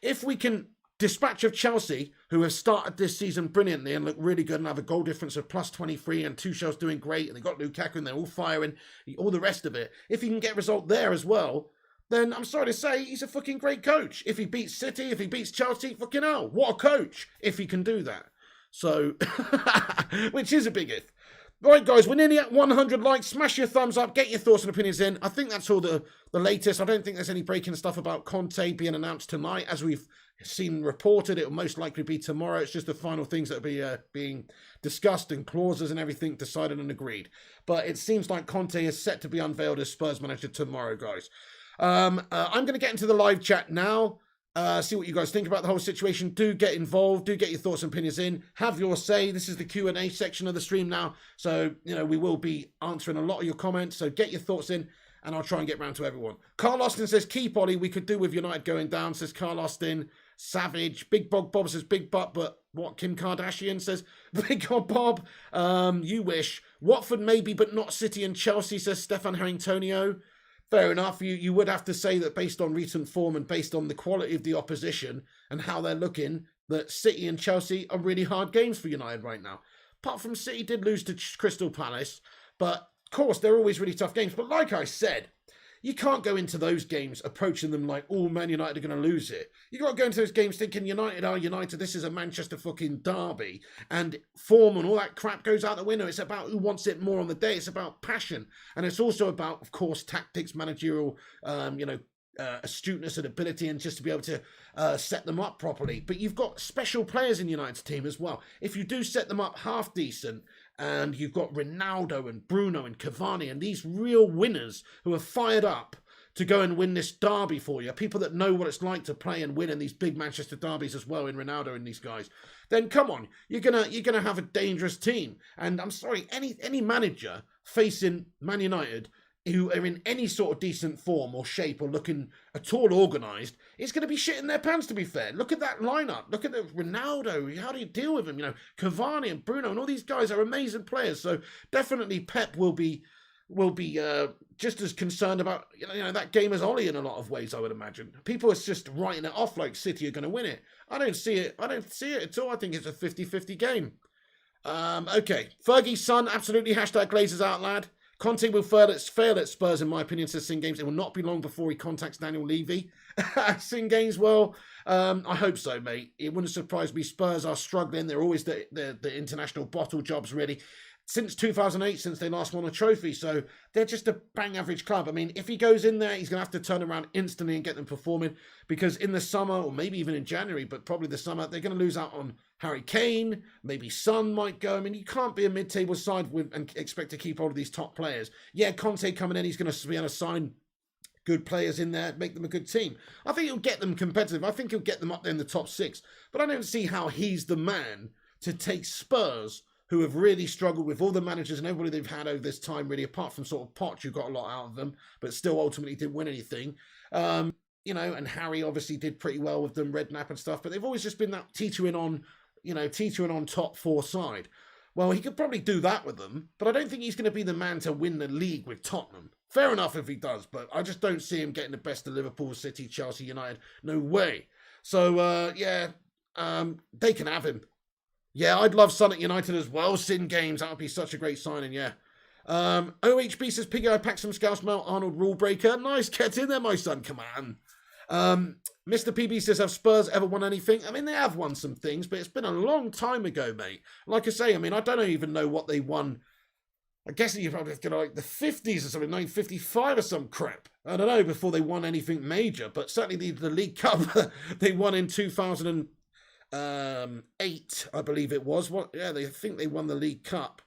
If we can dispatch of Chelsea, who have started this season brilliantly and look really good and have a goal difference of plus 23 and Tuchel's doing great and they've got Lukaku and they're all firing, all the rest of it. If he can get a result there as well, then I'm sorry to say he's a fucking great coach. If he beats City, if he beats Chelsea, fucking hell, what a coach if he can do that. So, which is a big if. Right, guys, we're nearly at 100 likes. Smash your thumbs up. Get your thoughts and opinions in. I think that's all the latest. I don't think there's any breaking stuff about Conte being announced tonight. As we've seen reported, it will most likely be tomorrow. It's just the final things that will be being discussed and clauses and everything decided and agreed. But it seems like Conte is set to be unveiled as Spurs manager tomorrow, guys. I'm going to get into the live chat now. See what you guys think about the whole situation. Do get involved. Do get your thoughts and opinions in. Have your say. This is the Q&A section of the stream now. So, you know, we will be answering a lot of your comments. So get your thoughts in and I'll try and get round to everyone. Carl Austin says, keep Ollie. We could do with United going down, says Carl Austin. Savage. Big Bog Bob says, big butt, but what? Kim Kardashian says, big old Bob. You wish. Watford maybe, but not City and Chelsea, says Stefan Harringtonio. Fair enough. You would have to say that based on recent form and based on the quality of the opposition and how they're looking, that City and Chelsea are really hard games for United right now. Apart from City did lose to Crystal Palace, but of course they're always really tough games. But like I said, you can't go into those games approaching them like, oh, Man United are going to lose it. You got to go into those games thinking United are United. This is a Manchester fucking derby. And form and all that crap goes out the window. It's about who wants it more on the day. It's about passion. And it's also about, of course, tactics, managerial, astuteness and ability and just to be able to set them up properly. But you've got special players in United's team as well. If you do set them up half decent, and you've got Ronaldo and Bruno and Cavani and these real winners who are fired up to go and win this derby for you, people that know what it's like to play and win in these big Manchester derbies as well, in Ronaldo and these guys, then come on, you're gonna have a dangerous team. And I'm sorry, any manager facing Man United who are in any sort of decent form or shape or looking at all organised, is going to be shitting their pants, to be fair. Look at that lineup. Look at the Ronaldo. How do you deal with him? You know, Cavani and Bruno and all these guys are amazing players. So definitely Pep will be just as concerned about that game as Ollie in a lot of ways, I would imagine. People are just writing it off like City are going to win it. I don't see it at all. I think it's a 50-50 game. Okay. Fergie's son, absolutely. Hashtag Glazers out, lad. Conte will fail at Spurs, in my opinion, says Sin Games. It will not be long before he contacts Daniel Levy. Sin Games, well, I hope so, mate. It wouldn't surprise me. Spurs are struggling. They're always the international bottle jobs, really. Since 2008, since they last won a trophy. So they're just a bang average club. I mean, if he goes in there, he's going to have to turn around instantly and get them performing. Because in the summer, or maybe even in January, but probably the summer, they're going to lose out on Harry Kane. Maybe Son might go. I mean, you can't be a mid-table side and expect to keep hold of these top players. Yeah, Conte coming in, he's going to be able to sign good players in there, make them a good team. I think he'll get them competitive. I think he'll get them up there in the top 6. But I don't see how he's the man to take Spurs, who have really struggled with all the managers and everybody they've had over this time, really, apart from sort of Poch, who got a lot out of them, but still ultimately didn't win anything. And Harry obviously did pretty well with them, Redknapp and stuff, but they've always just been that teetering on top 4 side. Well, he could probably do that with them, but I don't think he's going to be the man to win the league with Tottenham. Fair enough if he does, but I just don't see him getting the best of Liverpool, City, Chelsea, United. No way. So, they can have him. Yeah, I'd love Son at United as well. Sin Games, that would be such a great signing, yeah. OHB says, Piggy, I packed some Scouse Mount Arnold rule breaker. Nice, get in there, my son, come on. Mr. PB says, have Spurs ever won anything? I mean, they have won some things, but it's been a long time ago, mate. Like I say, I mean, I don't even know what they won. I guess you probably have to like the 50s or something, 1955 or some crap. I don't know, before they won anything major, but certainly the League Cup they won in 2008, I believe it was. They think they won the League Cup.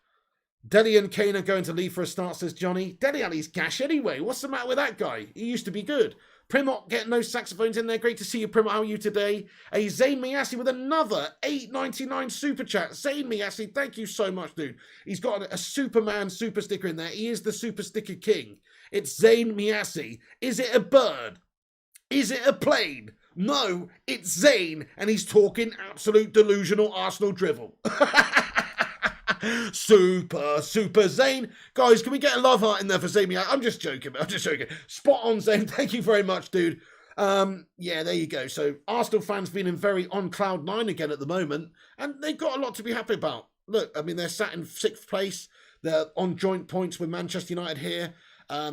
Dele and Kane are going to leave for a start, says Johnny. Dele Alli's gash anyway. What's the matter with that guy? He used to be good. Primot getting those saxophones in there. Great to see you, Primot. How are you today? A Zayn Miassi with another $8.99 super chat. Zayn Miassi, thank you so much, dude. He's got a Superman super sticker in there. He is the super sticker king. It's Zayn Miassi. Is it a bird? Is it a plane? No, it's Zayn, and he's talking absolute delusional Arsenal drivel. Super Zayn. Guys, can we get a love heart in there for Zayn? I'm just joking. Spot on, Zayn. Thank you very much, dude. Yeah, there you go. So Arsenal fans feeling very on cloud nine again at the moment, and they've got a lot to be happy about. Look, I mean, they're sat in 6th place. They're on joint points with Manchester United here.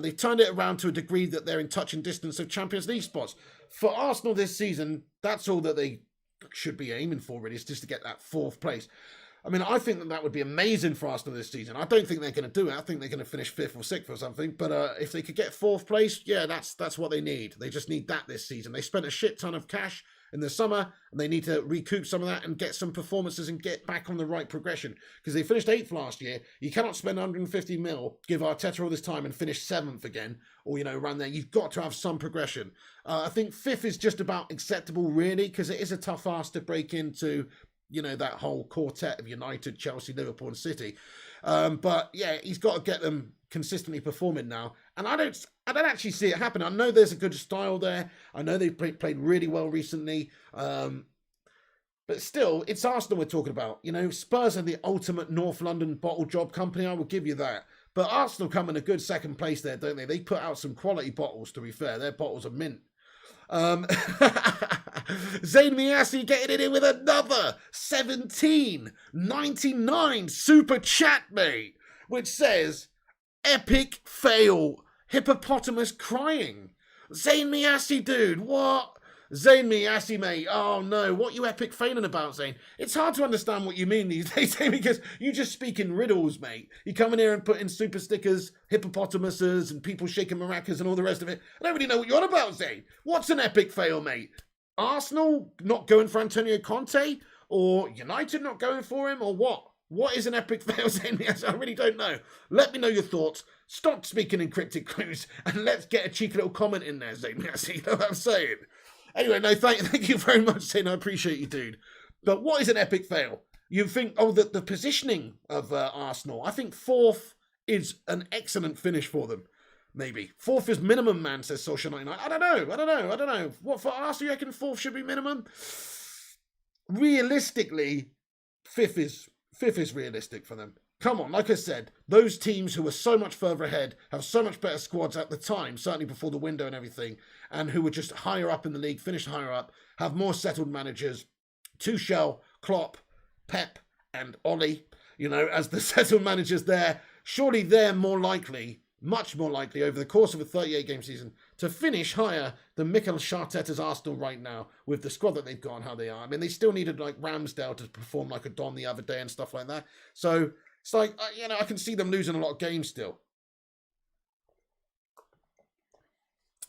They've turned it around to a degree that they're in touch and distance of Champions League spots. For Arsenal this season, that's all that they should be aiming for, really, is just to get that 4th place. I mean, I think that would be amazing for Arsenal this season. I don't think they're going to do it. I think they're going to finish 5th or 6th or something. But if they could get 4th place, yeah, that's what they need. They just need that this season. They spent a shit ton of cash in the summer, and they need to recoup some of that and get some performances and get back on the right progression. Because they finished 8th last year. You cannot spend 150 mil, give Arteta all this time and finish 7th again, or, around there. You've got to have some progression. I think 5th is just about acceptable, really, because it is a tough ask to break into that whole quartet of United, Chelsea, Liverpool and City. But yeah, he's got to get them consistently performing now. And I don't actually see it happen. I know there's a good style there. I know they've played really well recently. But still, it's Arsenal we're talking about. Spurs are the ultimate North London bottle job company. I will give you that. But Arsenal come in a good 2nd place there, don't they? They put out some quality bottles, to be fair. Their bottles are mint. Zayn Miassi getting it in with another 17.99 super chat, mate, which says epic fail, hippopotamus crying. Zayn Miassi, dude, what? Zayn Miassi, mate. Oh no, what you epic failing about, Zayn? It's hard to understand what you mean these days, because you just speak in riddles, mate. You come in here and put in super stickers, hippopotamuses, and people shaking maracas and all the rest of it. I don't really know what you're on about, Zayn. What's an epic fail, mate? Arsenal not going for Antonio Conte? Or United not going for him? Or what? What is an epic fail, Zayn Miassi? I really don't know. Let me know your thoughts. Stop speaking in cryptic clues, and let's get a cheeky little comment in there, Zayn Miassi. You know what I'm saying? Anyway, no, thank you very much, Zayn. I appreciate you, dude. But what is an epic fail? You think, the positioning of Arsenal. I think 4th is an excellent finish for them. Maybe. 4th is minimum, man, says Solskjaer 99. I don't know. What, for Arsenal, you reckon 4th should be minimum? Realistically, 5th is realistic for them. Come on, like I said, those teams who are so much further ahead, have so much better squads at the time, certainly before the window and everything, and who were just higher up in the league, finished higher up, have more settled managers. Tuchel, Klopp, Pep, and Ollie, as the settled managers there. Surely they're more likely, much more likely, over the course of a 38-game season, to finish higher than Mikel Arteta's Arsenal right now, with the squad that they've got and how they are. I mean, they still needed, Ramsdale to perform like a Don the other day and stuff like that. So it's I can see them losing a lot of games still.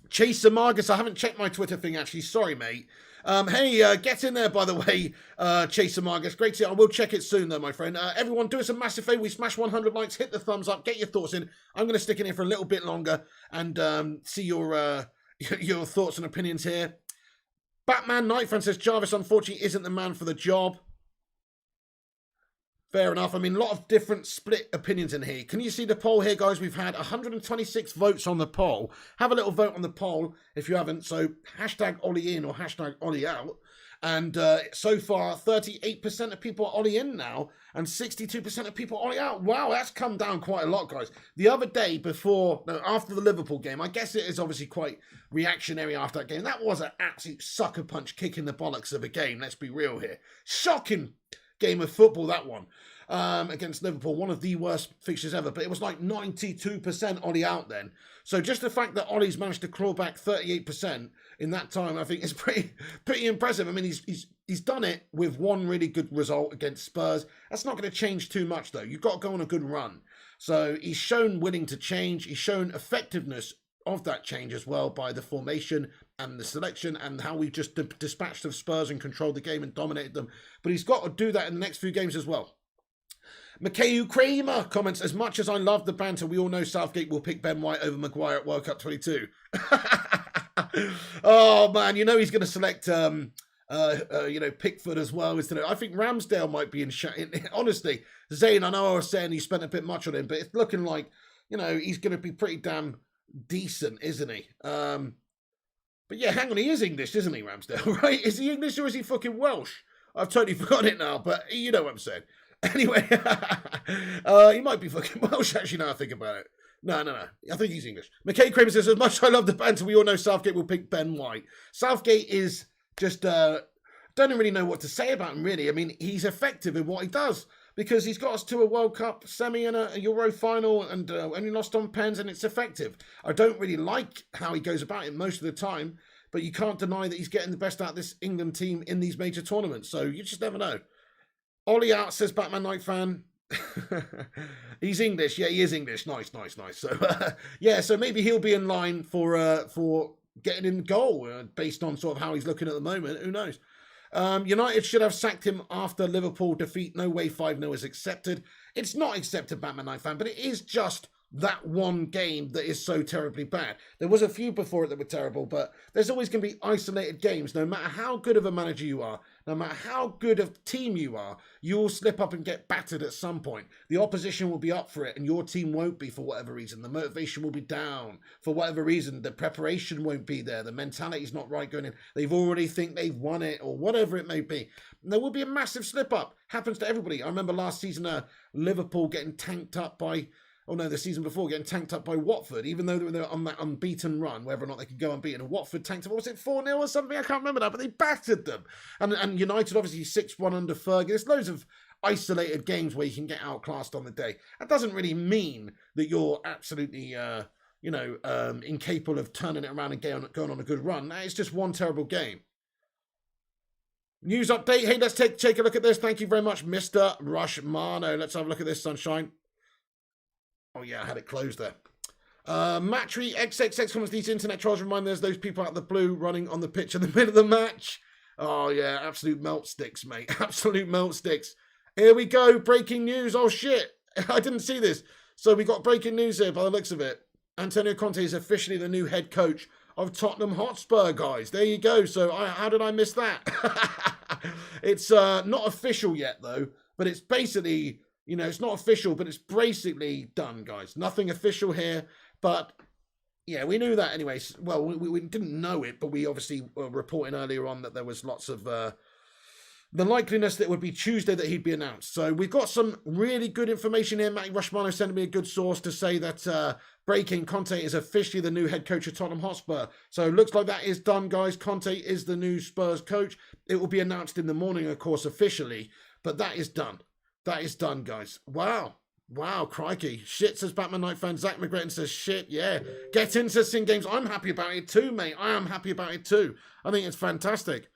Chaser Margus, I haven't checked my Twitter thing, actually. Sorry, mate. Hey, get in there, by the way, Chaser Margus. Great to see you. I will check it soon, though, my friend. Everyone, do us a massive favour. We smash 100 likes, hit the thumbs up, get your thoughts in. I'm going to stick in here for a little bit longer and see your thoughts and opinions here. Batman Nightfriend says, Jarvis, unfortunately, isn't the man for the job. Fair enough. I mean, a lot of different split opinions in here. Can you see the poll here, guys? We've had 126 votes on the poll. Have a little vote on the poll if you haven't. So, hashtag Ollie in or hashtag Ollie out. And so far, 38% of people are Ollie in now and 62% of people Ollie out. Wow, that's come down quite a lot, guys. The other day after the Liverpool game, I guess it is obviously quite reactionary after that game. That was an absolute sucker punch kick in the bollocks of a game. Let's be real here. Shocking game of football, that one, against Liverpool. One of the worst fixtures ever, but it was 92% Ollie out then. So just the fact that Ollie's managed to claw back 38% in that time, I think is pretty impressive. I mean, he's done it with one really good result against Spurs. That's not going to change too much, though. You've got to go on a good run. So he's shown willing to change. He's shown effectiveness of that change as well by the formation and the selection and how we just dispatched the Spurs and controlled the game and dominated them. But he's got to do that in the next few games as well. Mikhail Kramer comments, as much as I love the banter, we all know Southgate will pick Ben White over Maguire at World Cup 22. Oh, man, you know he's going to select, Pickford as well. I think Ramsdale might be in honestly, Zayn, I know I was saying he spent a bit much on him, but it's looking like, he's going to be pretty damn decent, isn't he? But yeah, hang on, he is English, isn't he, Ramsdale, right? Is he English or is he fucking Welsh? I've totally forgotten it now, but you know what I'm saying. Anyway, he might be fucking Welsh, actually, now I think about it. No. I think he's English. McKay Kramer says, as much as I love the banter, we all know Southgate will pick Ben White. Southgate is just, don't really know what to say about him, really. I mean, he's effective in what he does because he's got us to a World Cup semi and a Euro final and only lost on pens, and it's effective. I don't really like how he goes about it most of the time, but you can't deny that he's getting the best out of this England team in these major tournaments. So you just never know. Ollie out says Batman Knight fan. He's English. Yeah, he is English. Nice. So so maybe he'll be in line for getting in goal based on sort of how he's looking at the moment. Who knows? United should have sacked him after Liverpool defeat. No way 5-0 is accepted. It's not accepted, Batman Knight fan, but it is just that one game that is so terribly bad. There was a few before it that were terrible, but there's always going to be isolated games. No matter how good of a manager you are, no matter how good of a team you are, you will slip up and get battered at some point. The opposition will be up for it and your team won't be for whatever reason. The motivation will be down for whatever reason. The preparation won't be there. The mentality's not right going in. They've already think they've won it or whatever it may be. And there will be a massive slip up. Happens to everybody. I remember last season Liverpool getting tanked up by... the season before, getting tanked up by Watford, even though they were on that unbeaten run, whether or not they could go unbeaten. And Watford tanked up, what was it, 4-0 or something? I can't remember that, but they battered them. And United, obviously, 6-1 under Fergie. There's loads of isolated games where you can get outclassed on the day. That doesn't really mean that you're absolutely, incapable of turning it around and going on a good run. It's just one terrible game. News update. Hey, let's take a look at this. Thank you very much, Mr. Rushmano. Let's have a look at this, sunshine. Oh, yeah, I had it closed there. Matchery XXX comments, these internet trolls remind me there's those people out of the blue running on the pitch in the middle of the match. Oh, yeah, absolute melt sticks, mate. Absolute melt sticks. Here we go. Breaking news. Oh, shit. I didn't see this. So we got breaking news here by the looks of it. Antonio Conte is officially the new head coach of Tottenham Hotspur, guys. There you go. So how did I miss that? It's not official yet, though, but it's basically... it's not official, but it's basically done, guys. Nothing official here, but yeah, we knew that anyways. Well, we didn't know it, but we obviously were reporting earlier on that there was lots of the likeliness that it would be Tuesday that he'd be announced. So we've got some really good information here. Matty Rushmano sending me a good source to say that breaking Conte is officially the new head coach of Tottenham Hotspur. So it looks like that is done, guys. Conte is the new Spurs coach. It will be announced in the morning, of course, officially, but that is done. That is done, guys. Wow, crikey. Shit, says Batman Knight fan. Zach McGretton says, shit, yeah. Get into Sin Games. I'm happy about it too, mate. I am happy about it too. I think it's fantastic.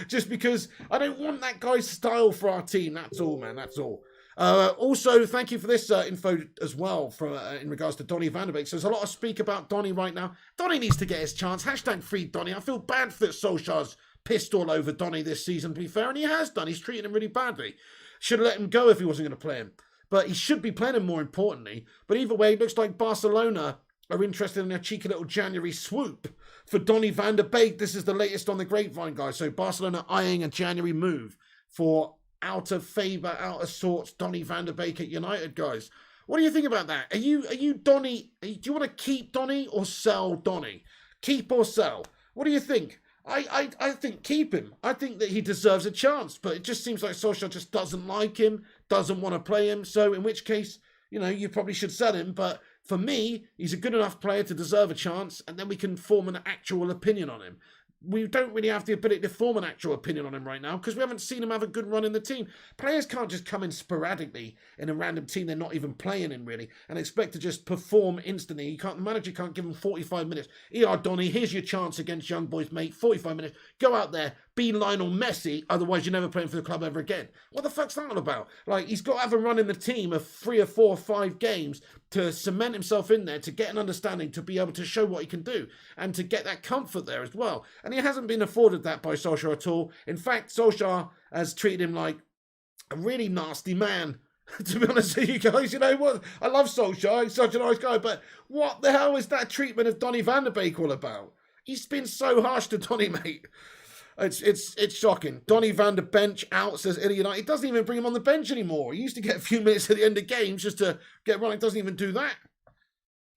Just because I don't want that guy's style for our team. That's all, man. That's all. Also, thank you for this info as well in regards to Donny van de Beek. So there's a lot of speak about Donny right now. Donny needs to get his chance. Hashtag free Donny. I feel bad for that Solskjaer's pissed all over Donny this season, to be fair, and he has done. He's treated him really badly. Should have let him go if he wasn't going to play him. But he should be playing him more importantly. But either way, it looks like Barcelona are interested in a cheeky little January swoop for Donny van de Beek. This is the latest on the grapevine, guys. So Barcelona eyeing a January move for out of favour, out of sorts, Donny van de Beek at United, guys. What do you think about that? Are you Donny? Do you want to keep Donny or sell Donny? Keep or sell? What do you think? I think keep him. I think that he deserves a chance, but it just seems like Solskjaer just doesn't like him, doesn't want to play him. So in which case, you probably should sell him. But for me, he's a good enough player to deserve a chance, and then we can form an actual opinion on him. We don't really have the ability to form an actual opinion on him right now because we haven't seen him have a good run in the team. Players can't just come in sporadically in a random team they're not even playing in, really, and expect to just perform instantly. The manager can't give him 45 minutes. Donny, here's your chance against young boys, mate. 45 minutes. Go out there, be Lionel Messi, otherwise you're never playing for the club ever again. What the fuck's that all about? Like, he's got to have a run in the team of 3 or 4 or 5 games to cement himself in there, to get an understanding, to be able to show what he can do, and to get that comfort there as well. And he hasn't been afforded that by Solskjaer at all. In fact, Solskjaer has treated him like a really nasty man. To be honest with you guys, you know what? I love Solskjaer, he's such a nice guy, but what the hell is that treatment of Donny van der Beek all about? He's been so harsh to Donny, mate. It's shocking. Donny van der Bench out, says Ilya United. He doesn't even bring him on the bench anymore. He used to get a few minutes at the end of games just to get running. Doesn't even do that.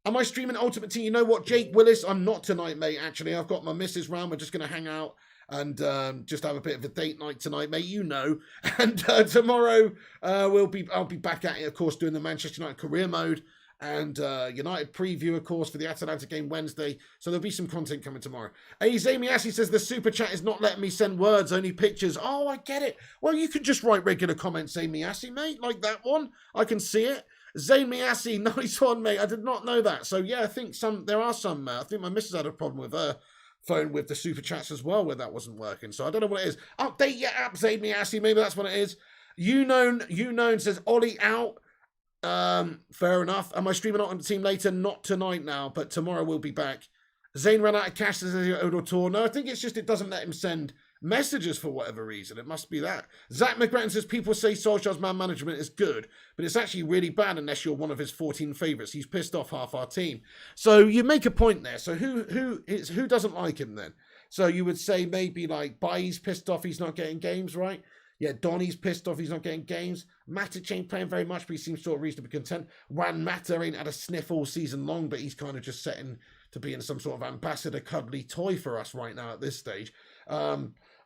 Am I streaming Ultimate Team? You know what, Jake Willis? I'm not tonight, mate, actually. I've got my missus round. We're just going to hang out and just have a bit of a date night tonight, mate, you know. And tomorrow I'll be back at it, of course, doing the Manchester United career mode and United preview, of course, for the Atalanta game Wednesday. So there'll be some content coming tomorrow. Zami Assi says the super chat is not letting me send words, only pictures. Oh, I get it. Well, you can just write regular comments, Zami Assi, mate, like that one. I can see it. Zane Miassi, nice one, mate. I did not know that. So, yeah, I think there are some. I think my missus had a problem with her phone with the super chats as well, where that wasn't working. So, I don't know what it is. Update your app, Zane Miassi. Maybe that's what it is. You known says Ollie out. Fair enough. Am I streaming on the team later? Not tonight now, but tomorrow we'll be back. Zane ran out of cash, says Odor Tour. No, I think it's just it doesn't let him send messages for whatever reason. It must be that. Zach McGrattan says people say Solskjaer's man management is good, but it's actually really bad unless you're one of his 14 favourites. He's pissed off half our team. So you make a point there. So who doesn't like him then? So you would say maybe like Bailly's pissed off he's not getting games, right? Yeah, Donny's pissed off he's not getting games. Matic ain't playing very much, but he seems sort of reasonably content. Juan Mata ain't had a sniff all season long, but he's kind of just setting to being some sort of ambassador cuddly toy for us right now at this stage.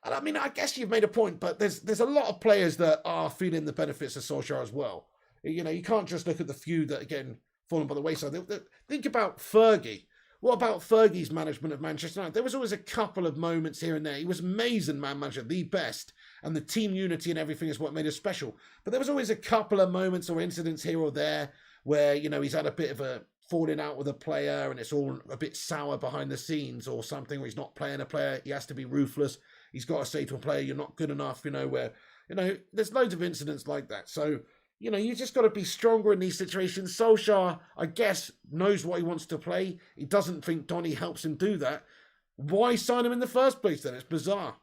And I mean, I guess you've made a point, but there's a lot of players that are feeling the benefits of Solskjaer as well. You know, you can't just look at the few that, again, fallen by the wayside. Think about Fergie. What about Fergie's management of Manchester United? There was always a couple of moments here and there. He was amazing man manager, the best, and the team unity and everything is what made us special. But there was always a couple of moments or incidents here or there where, you know, he's had a bit of a falling out with a player and it's all a bit sour behind the scenes or something, where he's not playing a player. He has to be ruthless. He's got to say to a player, you're not good enough, you know, where, you know, there's loads of incidents like that. So, you know, you just got to be stronger in these situations. Solskjaer, I guess, knows what he wants to play. He doesn't think Donny helps him do that. Why sign him in the first place then? It's bizarre.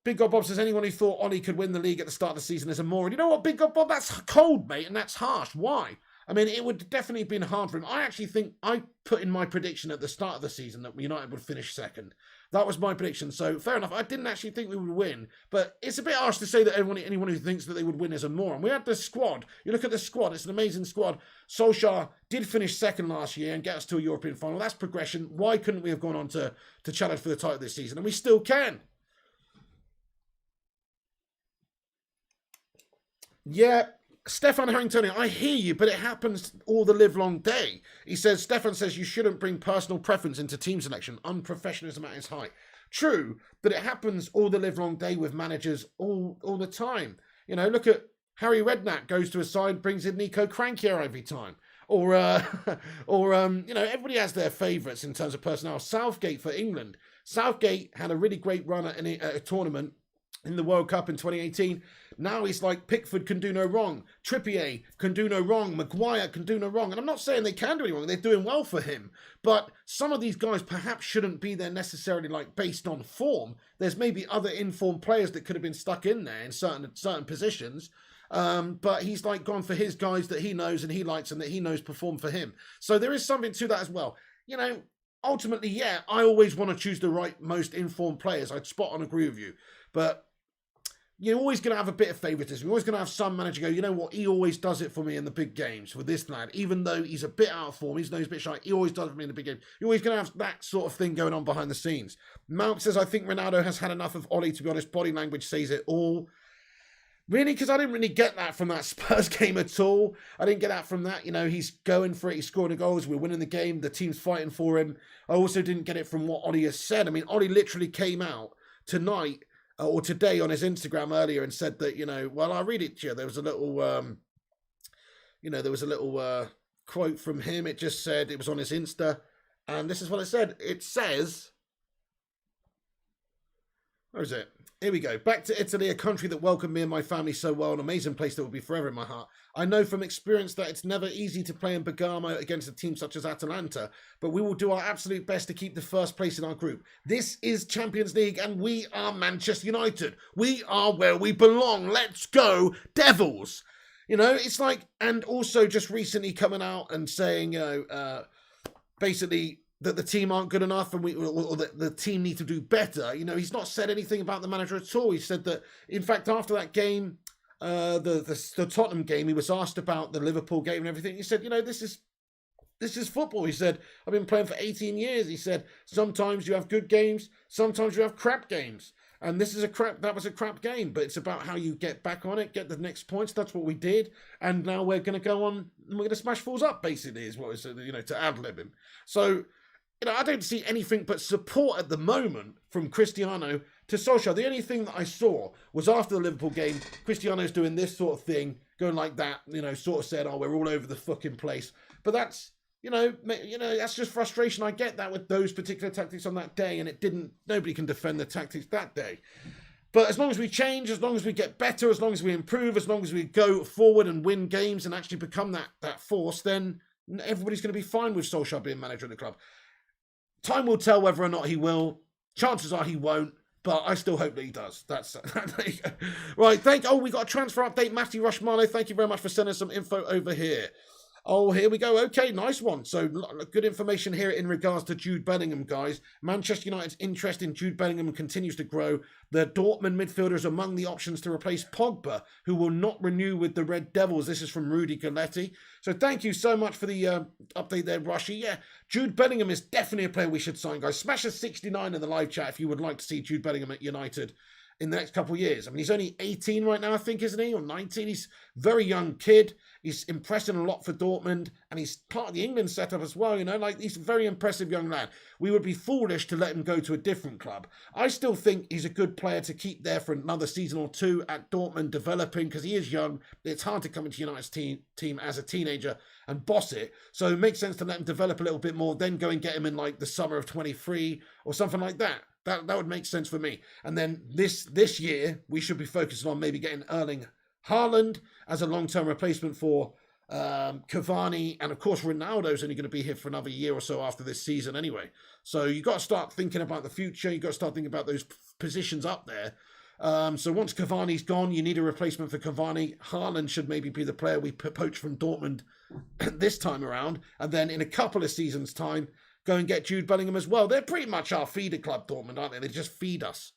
Big God Bob says, anyone who thought Ollie could win the league at the start of the season is a moron. You know what, Big God Bob? That's cold, mate, and that's harsh. Why? I mean, it would definitely have been hard for him. I actually think I put in my prediction at the start of the season that United would finish second. That was my prediction. So, fair enough. I didn't actually think we would win. But it's a bit harsh to say that anyone who thinks that they would win is a moron. We had the squad. You look at the squad. It's an amazing squad. Solskjaer did finish second last year and get us to a European final. That's progression. Why couldn't we have gone on to challenge for the title this season? And we still can. Yeah. Stefan Harrington, I hear you, but it happens all the live long day. He says, Stefan says you shouldn't bring personal preference into team selection. Unprofessionalism at its height. True, but it happens all the live long day with managers all the time. You know, look at Harry Redknapp goes to a side, brings in Nico Crankier every time. Or you know, everybody has their favourites in terms of personnel. Southgate for England. Southgate had a really great run at a tournament in the World Cup in 2018. Now he's like, Pickford can do no wrong. Trippier can do no wrong. Maguire can do no wrong. And I'm not saying they can do any wrong. They're doing well for him. But some of these guys perhaps shouldn't be there necessarily like based on form. There's maybe other informed players that could have been stuck in there in certain positions. But he's like gone for his guys that he knows and he likes and that he knows perform for him. So there is something to that as well. You know, ultimately, yeah, I always want to choose the right, most informed players. I'd spot on agree with you. But you're always going to have a bit of favouritism. You're always going to have some manager go, you know what, he always does it for me in the big games with this lad. Even though he's a bit out of form, he's a bit shy, he always does it for me in the big game. You're always going to have that sort of thing going on behind the scenes. Mount says, I think Ronaldo has had enough of Ollie, to be honest. Body language says it all. Really? Because I didn't really get that from that Spurs game at all. I didn't get that from that. You know, he's going for it. He's scoring the goals. We're winning the game. The team's fighting for him. I also didn't get it from what Ollie has said. I mean, Ollie literally came out tonight or today on his Instagram earlier and said that, you know, well, I'll read it to you. There was a little, quote from him. It just said, it was on his Insta. And this is what it said. It says, Where is it? Here we go. Back to Italy, a country that welcomed me and my family so well, an amazing place that will be forever in my heart. I know from experience that it's never easy to play in Bergamo against a team such as Atalanta, but we will do our absolute best to keep the first place in our group. This is Champions League and we are Manchester United. We are where we belong. Let's go, Devils. You know, it's like, and also just recently coming out and saying, basically, that the team aren't good enough and or that the team need to do better. You know, he's not said anything about the manager at all. He said that, in fact, after that game, the Tottenham game, he was asked about the Liverpool game and everything. He said, you know, this is football. He said, I've been playing for 18 years. He said, sometimes you have good games, sometimes you have crap games. And that was a crap game, but it's about how you get back on it, get the next points. That's what we did. And now we're going to go on, and we're going to smash fools up, basically, is what it's, you know, to ad-lib him. So, you know, I don't see anything but support at the moment from Cristiano to Solskjaer. The only thing that I saw was after the Liverpool game, Cristiano's doing this sort of thing, going like that, you know, sort of said, oh, we're all over the fucking place. But that's, you know, that's just frustration. I get that with those particular tactics on that day, and nobody can defend the tactics that day. But as long as we change, as long as we get better, as long as we improve, as long as we go forward and win games and actually become that force, then everybody's going to be fine with Solskjaer being manager of the club. Time will tell whether or not he will. Chances are he won't, but I still hope that he does. That's right. We got a transfer update. Matty Rushmano, thank you very much for sending some info over here. Oh, here we go. Okay, nice one. So good information here in regards to Jude Bellingham, guys. Manchester United's interest in Jude Bellingham continues to grow. The Dortmund midfielder is among the options to replace Pogba, who will not renew with the Red Devils. This is from Rudy Galletti. So thank you so much for the update there, Rushy. Yeah, Jude Bellingham is definitely a player we should sign, guys. Smash a 69 in the live chat if you would like to see Jude Bellingham at United in the next couple of years. I mean, he's only 18 right now, I think, isn't he? Or 19. He's a very young kid. He's impressing a lot for Dortmund, and he's part of the England setup as well, you know, like he's a very impressive young lad. We would be foolish to let him go to a different club. I still think he's a good player to keep there for another season or two at Dortmund, developing, because he is young. It's hard to come into United's team as a teenager and boss it. So it makes sense to let him develop a little bit more, then go and get him in like the summer of 23 or something like that. That would make sense for me. And then this year, we should be focusing on maybe getting Erling Haaland as a long-term replacement for Cavani. And of course, Ronaldo's only going to be here for another year or so after this season anyway. So you got to start thinking about the future. You got to start thinking about those positions up there. So once Cavani's gone, you need a replacement for Cavani. Haaland should maybe be the player we poach from Dortmund this time around. And then in a couple of seasons' time, go and get Jude Bellingham as well. They're pretty much our feeder club, Dortmund, aren't they? They just feed us.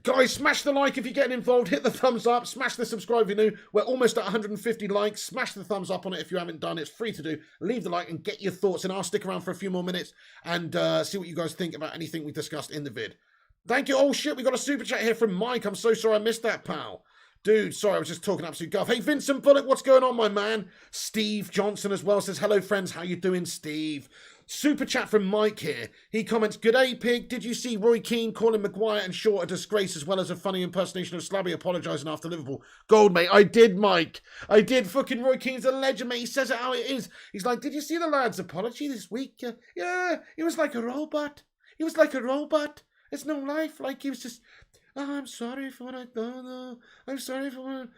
Guys, smash the like if you're getting involved. Hit the thumbs up. Smash the subscribe if you're new. We're almost at 150 likes. Smash the thumbs up on it if you haven't done. It's free to do. Leave the like and get your thoughts. And I'll stick around for a few more minutes and see what you guys think about anything we discussed in the vid. Thank you. Oh, shit. We got a super chat here from Mike. I'm so sorry I missed that, pal. Dude, sorry, I was just talking absolute guff. Hey, Vincent Bullock, what's going on, my man? Steve Johnson as well says, hello, friends. How you doing, Steve? Super chat from Mike here. He comments, "G'day, Pig. Did you see Roy Keane calling Maguire and Shaw a disgrace as well as a funny impersonation of Slabby apologising after Liverpool?" Gold, mate. I did, Mike. I did. Fucking Roy Keane's a legend, mate. He says it how it is. He's like, did you see the lad's apology this week? Yeah, he was like a robot. He was like a robot. It's no life. Like, he was just... "Oh, I'm sorry for what I've done. I'm sorry for what..."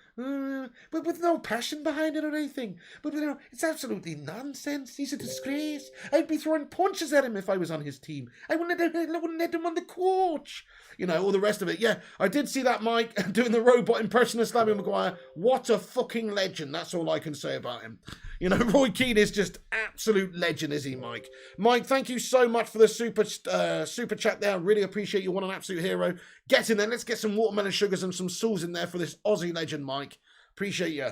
But with no passion behind it or anything. But, you know, it's absolutely nonsense. He's a disgrace. I'd be throwing punches at him if I was on his team. I wouldn't let him on the coach. You know, all the rest of it. Yeah, I did see that, Mike, doing the robot impression of Slabby Maguire. What a fucking legend. That's all I can say about him. You know, Roy Keane is just absolute legend, is he, Mike? Mike, thank you so much for the super chat there. I really appreciate you. What an absolute hero. Get in there. Let's get some watermelon sugars and some sauce in there for this Aussie legend, Mike. Appreciate you.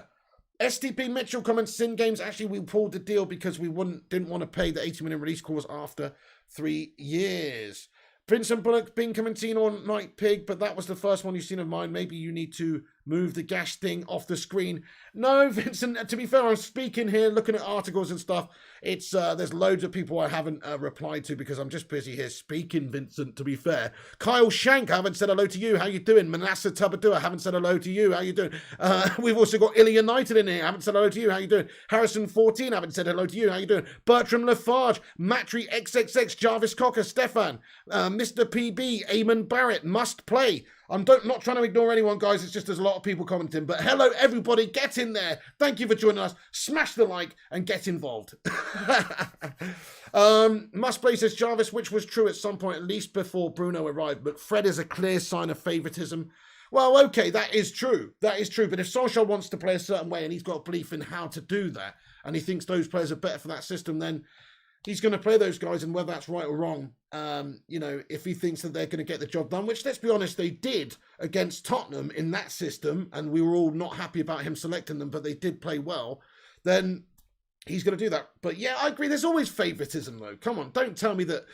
STP Mitchell comments, "Sin Games, actually we pulled the deal because we didn't want to pay the 80 million release clause after 3 years." Prince and Bullock, been commenting on Night Pig, but that was the first one you've seen of mine. Maybe you need to move the gas thing off the screen. No, Vincent, to be fair, I'm speaking here, looking at articles and stuff. It's there's loads of people I haven't replied to because I'm just busy here speaking, Vincent, to be fair. Kyle Shank, I haven't said hello to you. How you doing? Manasseh Tabadua, I haven't said hello to you. How you doing? We've also got Illy United in here. I haven't said hello to you. How you doing? Harrison14, I haven't said hello to you. How you doing? Bertram Lafarge, Matry XXX, Jarvis Cocker, Stefan, Mr. PB, Eamon Barrett, must play. I'm not trying to ignore anyone, guys. It's just there's a lot of people commenting. But hello, everybody. Get in there. Thank you for joining us. Smash the like and get involved. Must play, says Jarvis, which was true at some point, at least before Bruno arrived. But Fred is a clear sign of favouritism. Well, okay, that is true. That is true. But if Solskjaer wants to play a certain way and he's got a belief in how to do that, and he thinks those players are better for that system, then he's going to play those guys, and whether that's right or wrong, if he thinks that they're going to get the job done, which, let's be honest, they did against Tottenham in that system, and we were all not happy about him selecting them, but they did play well, then he's going to do that. But yeah, I agree. There's always favouritism, though. Come on, don't tell me that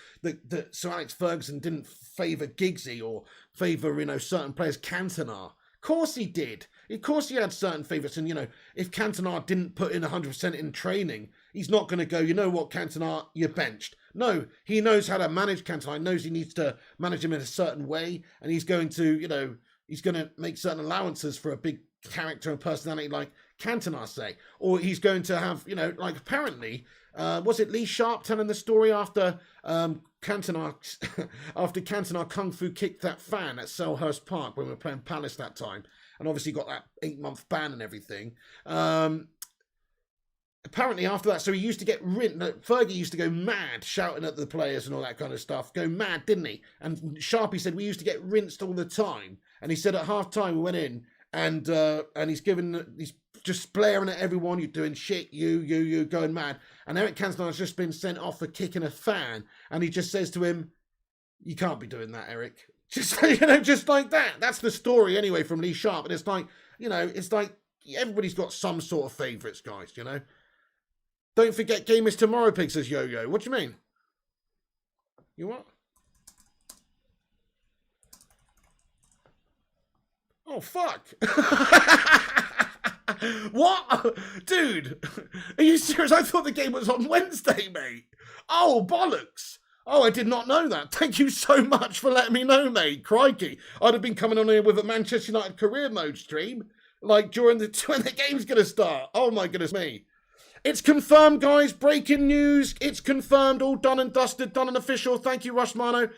Sir Alex Ferguson didn't favour Giggsy or favour, certain players. Cantona. Of course he did. Of course he had certain favourites. And, if Cantona didn't put in 100% in training, he's not going to go, you know what, Cantona, you're benched. No, he knows how to manage Cantona. He knows he needs to manage him in a certain way. And he's going to, he's going to make certain allowances for a big character and personality like Cantona, say. Or he's going to have, apparently, was it Lee Sharp telling the story after Cantona Kung Fu kicked that fan at Selhurst Park when we were playing Palace that time, and obviously got that 8-month ban and everything. Apparently after that, so he used to get Fergie used to go mad shouting at the players and all that kind of stuff. Go mad, didn't he? And Sharpie said we used to get rinsed all the time. And he said at half time we went in and he's just blaring at everyone. You're doing shit, you going mad. And Eric Cantona has just been sent off for kicking a fan. And he just says to him, you can't be doing that, Eric. Just, just like that. That's the story anyway from Lee Sharp. And it's like, it's like everybody's got some sort of favourites, guys, Don't forget Game is Tomorrow, Pig, says Yo-Yo. What do you mean? You what? Oh, fuck. What? Dude, are you serious? I thought the game was on Wednesday, mate. Oh, bollocks. Oh, I did not know that. Thank you so much for letting me know, mate. Crikey. I'd have been coming on here with a Manchester United career mode stream, during when the game's going to start. Oh, my goodness me. It's confirmed, guys. Breaking news. It's confirmed. All done and dusted. Done and official. Thank you, Rushmano.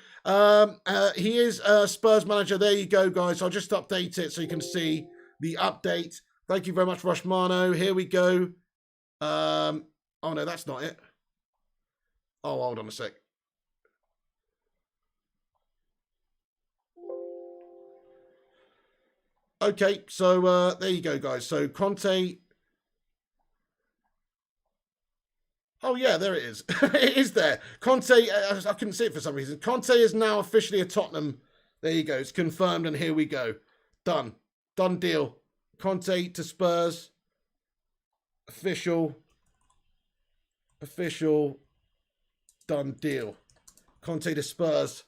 He is Spurs manager. There you go, guys. I'll just update it so you can see the update. Thank you very much, Rushmano. Here we go. Oh, no, that's not it. Oh, hold on a sec. Okay, so there you go, guys. So Conte... Oh, yeah, there it is. It is there. Conte, I couldn't see it for some reason. Conte is now officially a Tottenham. There you go. It's confirmed, and here we go. Done. Done deal. Conte to Spurs. Official. Done deal. Conte to Spurs.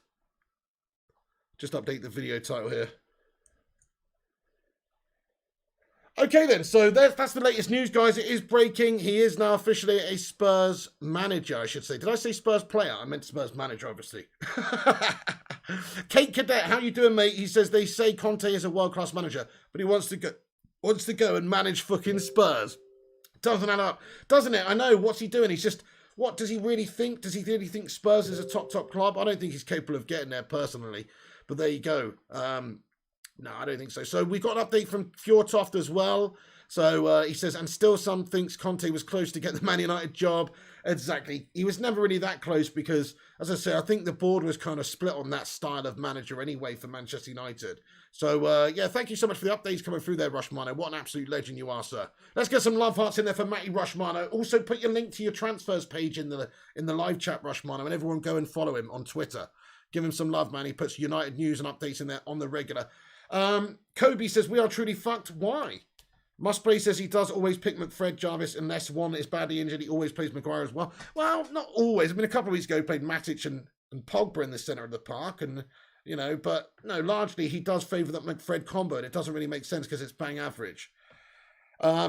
Just update the video title here. Okay then, so that's the latest news, guys. It is breaking. He is now officially a Spurs manager, I should say. Did I say Spurs player? I meant Spurs manager, obviously. Kate Cadet, how you doing, mate? He says they say Conte is a world-class manager, but he wants to go and manage fucking Spurs. Doesn't add up, doesn't it? I know. What's he doing? He's just... What does he really think? Does he really think Spurs is a top club? I don't think he's capable of getting there personally. But there you go. No, I don't think so. So we got an update from Fjortoft as well. So he says, and still some thinks Conte was close to get the Man United job. Exactly. He was never really that close because, as I say, I think the board was kind of split on that style of manager anyway for Manchester United. So, yeah, thank you so much for the updates coming through there, Rushmano. What an absolute legend you are, sir. Let's get some love hearts in there for Matty Rushmano. Also, put your link to your transfers page in the live chat, Rushmano, and everyone go and follow him on Twitter. Give him some love, man. He puts United news and updates in there on the regular. Kobe says, we are truly fucked. Why? Musplay says he does always pick McFred Jarvis unless one is badly injured. He always plays Maguire as well. Well, not always. I mean, a couple of weeks ago he played Matic and Pogba in the centre of the park. And But no, largely he does favour that McFred combo, and it doesn't really make sense because it's bang average.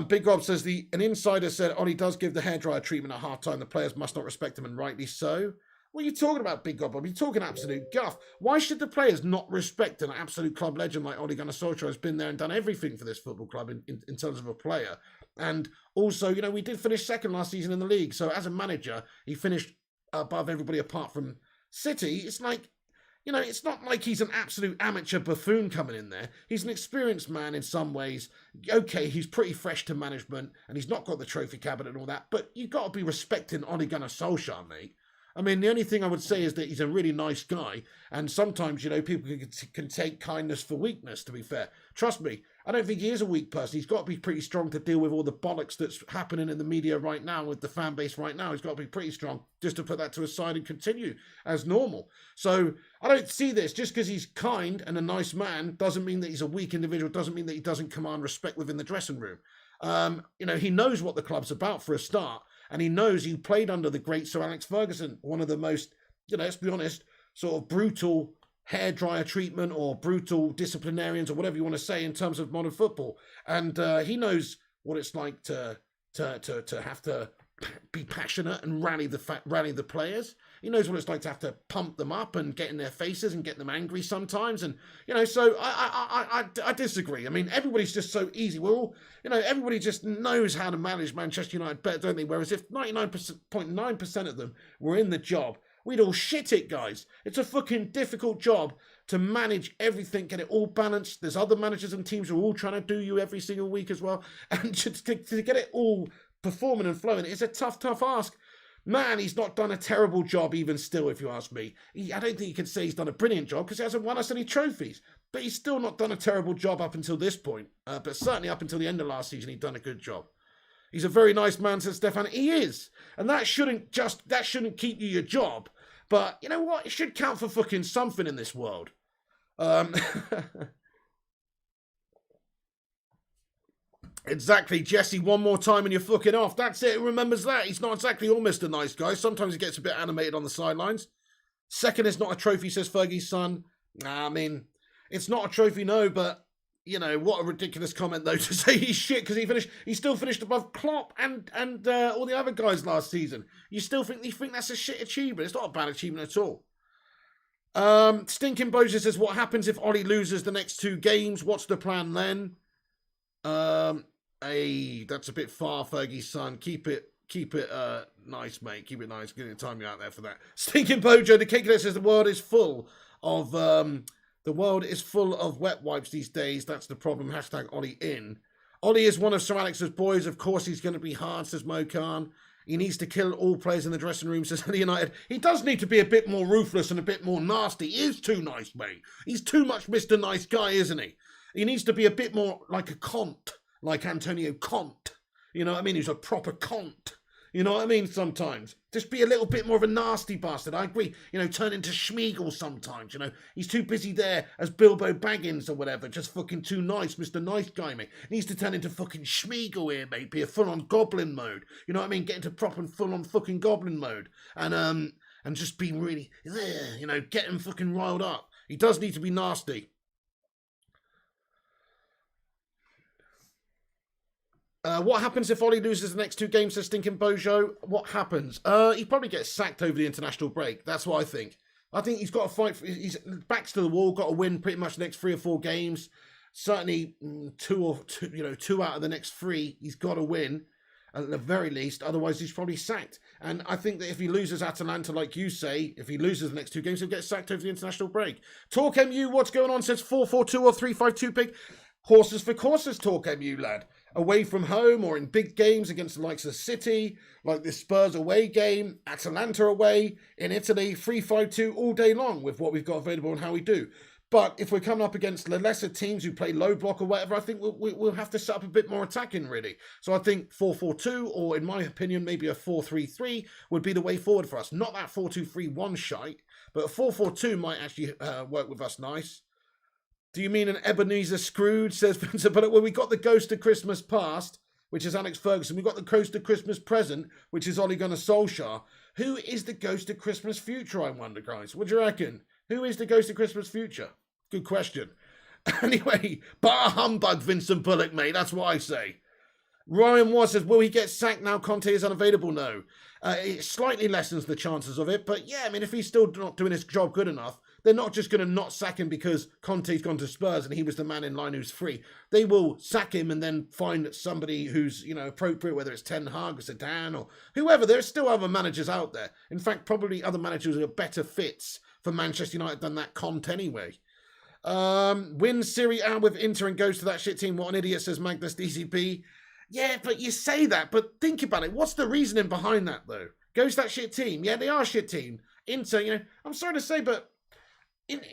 Big Rob says an insider said Ollie does give the hairdryer treatment at half time. The players must not respect him, and rightly so. What are you talking about, Big Rob? You're talking absolute guff. Why should the players not respect an absolute club legend like Ole Gunnar Solskjaer, who's been there and done everything for this football club in terms of a player? And also, we did finish second last season in the league. So as a manager, he finished above everybody apart from City. It's like, it's not like he's an absolute amateur buffoon coming in there. He's an experienced man in some ways. Okay, he's pretty fresh to management, and he's not got the trophy cabinet and all that, but you've got to be respecting Ole Gunnar Solskjaer, mate. I mean, the only thing I would say is that he's a really nice guy, and sometimes, people can take kindness for weakness, to be fair. Trust me, I don't think he is a weak person. He's got to be pretty strong to deal with all the bollocks that's happening in the media right now, with the fan base right now. He's got to be pretty strong just to put that to a side and continue as normal. So I don't see this. Just because he's kind and a nice man doesn't mean that he's a weak individual, doesn't mean that he doesn't command respect within the dressing room. He knows what the club's about for a start. And he knows he played under the great Sir Alex Ferguson, one of the most, let's be honest, sort of brutal hairdryer treatment or brutal disciplinarians or whatever you want to say in terms of modern football. And he knows what it's like to have to be passionate and rally the players. He knows what it's like to have to pump them up and get in their faces and get them angry sometimes. And, so I disagree. I mean, everybody's just so easy. We're all, everybody just knows how to manage Manchester United better, don't they? Whereas if 99.9% of them were in the job, we'd all shit it, guys. It's a fucking difficult job to manage everything, get it all balanced. There's other managers and teams who are all trying to do you every single week as well. And to get it all performing and flowing, it's a tough ask. Man, he's not done a terrible job even still, if you ask me. I don't think you can say he's done a brilliant job because he hasn't won us any trophies. But he's still not done a terrible job up until this point. But certainly up until the end of last season, he'd done a good job. He's a very nice man, said Stefan. He is. And that shouldn't keep you your job. But you know what? It should count for fucking something in this world. Exactly, Jesse, one more time and you're fucking off. That's it, who remembers that? He's not exactly all Mr. Nice Guy. Sometimes he gets a bit animated on the sidelines. Second is not a trophy, says Fergie's son. I mean, it's not a trophy, no, but, what a ridiculous comment, though, to say he's shit because he still finished above Klopp and all the other guys last season. You think that's a shit achievement? It's not a bad achievement at all. Stinking Bozier says, what happens if Ollie loses the next 2 games? What's the plan then? Hey, that's a bit far, Fergie's son. Keep it nice, mate. Keep it nice. Getting time you out there for that. Stinking Bojo, the cake says the world is full of wet wipes these days. That's the problem. Hashtag Ollie in. Ollie is one of Sir Alex's boys. Of course, he's going to be hard, says Mo Khan. He needs to kill all players in the dressing room, says United. He does need to be a bit more ruthless and a bit more nasty. He is too nice, mate. He's too much Mr. Nice Guy, isn't he? He needs to be a bit more like a Conte, like Antonio Conte. You know what I mean? He's a proper Conte. You know what I mean? Sometimes. Just be a little bit more of a nasty bastard. I agree. Turn into Schmeagol sometimes. He's too busy there as Bilbo Baggins or whatever. Just fucking too nice, Mr. Nice Guy, mate. He needs to turn into fucking Schmeagol here, mate. Be a full-on goblin mode. You know what I mean? Get into proper full-on fucking goblin mode. And just be really, get him fucking riled up. He does need to be nasty. What happens if Ollie loses the next 2 games, says Stinking Bojo? What happens? He probably gets sacked over the international break. That's what I think. I think he's got to fight. He's backs to the wall. Got to win pretty much the next 3 or 4 games. Certainly 2 out of the next 3. He's got to win at the very least. Otherwise, he's probably sacked. And I think that if he loses Atalanta, like you say, if he loses the next 2 games, he'll get sacked over the international break. Talk MU, what's going on? Says 442 or 352 pig. Horses for courses, Talk MU, lad. Away from home or in big games against the likes of City, like this Spurs away game, Atalanta away, in Italy, 3-5-2 all day long with what we've got available and how we do. But if we're coming up against the lesser teams who play low block or whatever, I think we'll have to set up a bit more attacking, really. So I think 4-4-2, or in my opinion, maybe a 4-3-3 would be the way forward for us. Not that 4-2-3-1 shite, but a 4-4-2 might actually work with us nice. Do you mean an Ebenezer Scrooge, says Spencer? But when we got the Ghost of Christmas Past, which is Alex Ferguson, we got the Ghost of Christmas Present, which is Ole Gunnar Solskjaer. Who is the Ghost of Christmas Future, I wonder, guys? What do you reckon? Who is the Ghost of Christmas Future? Good question. Anyway, bar humbug, Vincent Bullock, mate. That's what I say. Ryan Watt says, will he get sacked now Conte is unavailable? No. It slightly lessens the chances of it. But yeah, I mean, if he's still not doing his job good enough, they're not just going to not sack him because Conte's gone to Spurs and he was the man in line who's free. They will sack him and then find somebody who's, appropriate, whether it's Ten Hag or Zidane or whoever. There's still other managers out there. In fact, probably other managers who are better fits for Manchester United than that Conte anyway. Wins Serie A with Inter and goes to that shit team. What an idiot, says Magnus DCP. Yeah, but you say that, but think about it. What's the reasoning behind that, though? Goes to that shit team. Yeah, they are a shit team. Inter, I'm sorry to say, but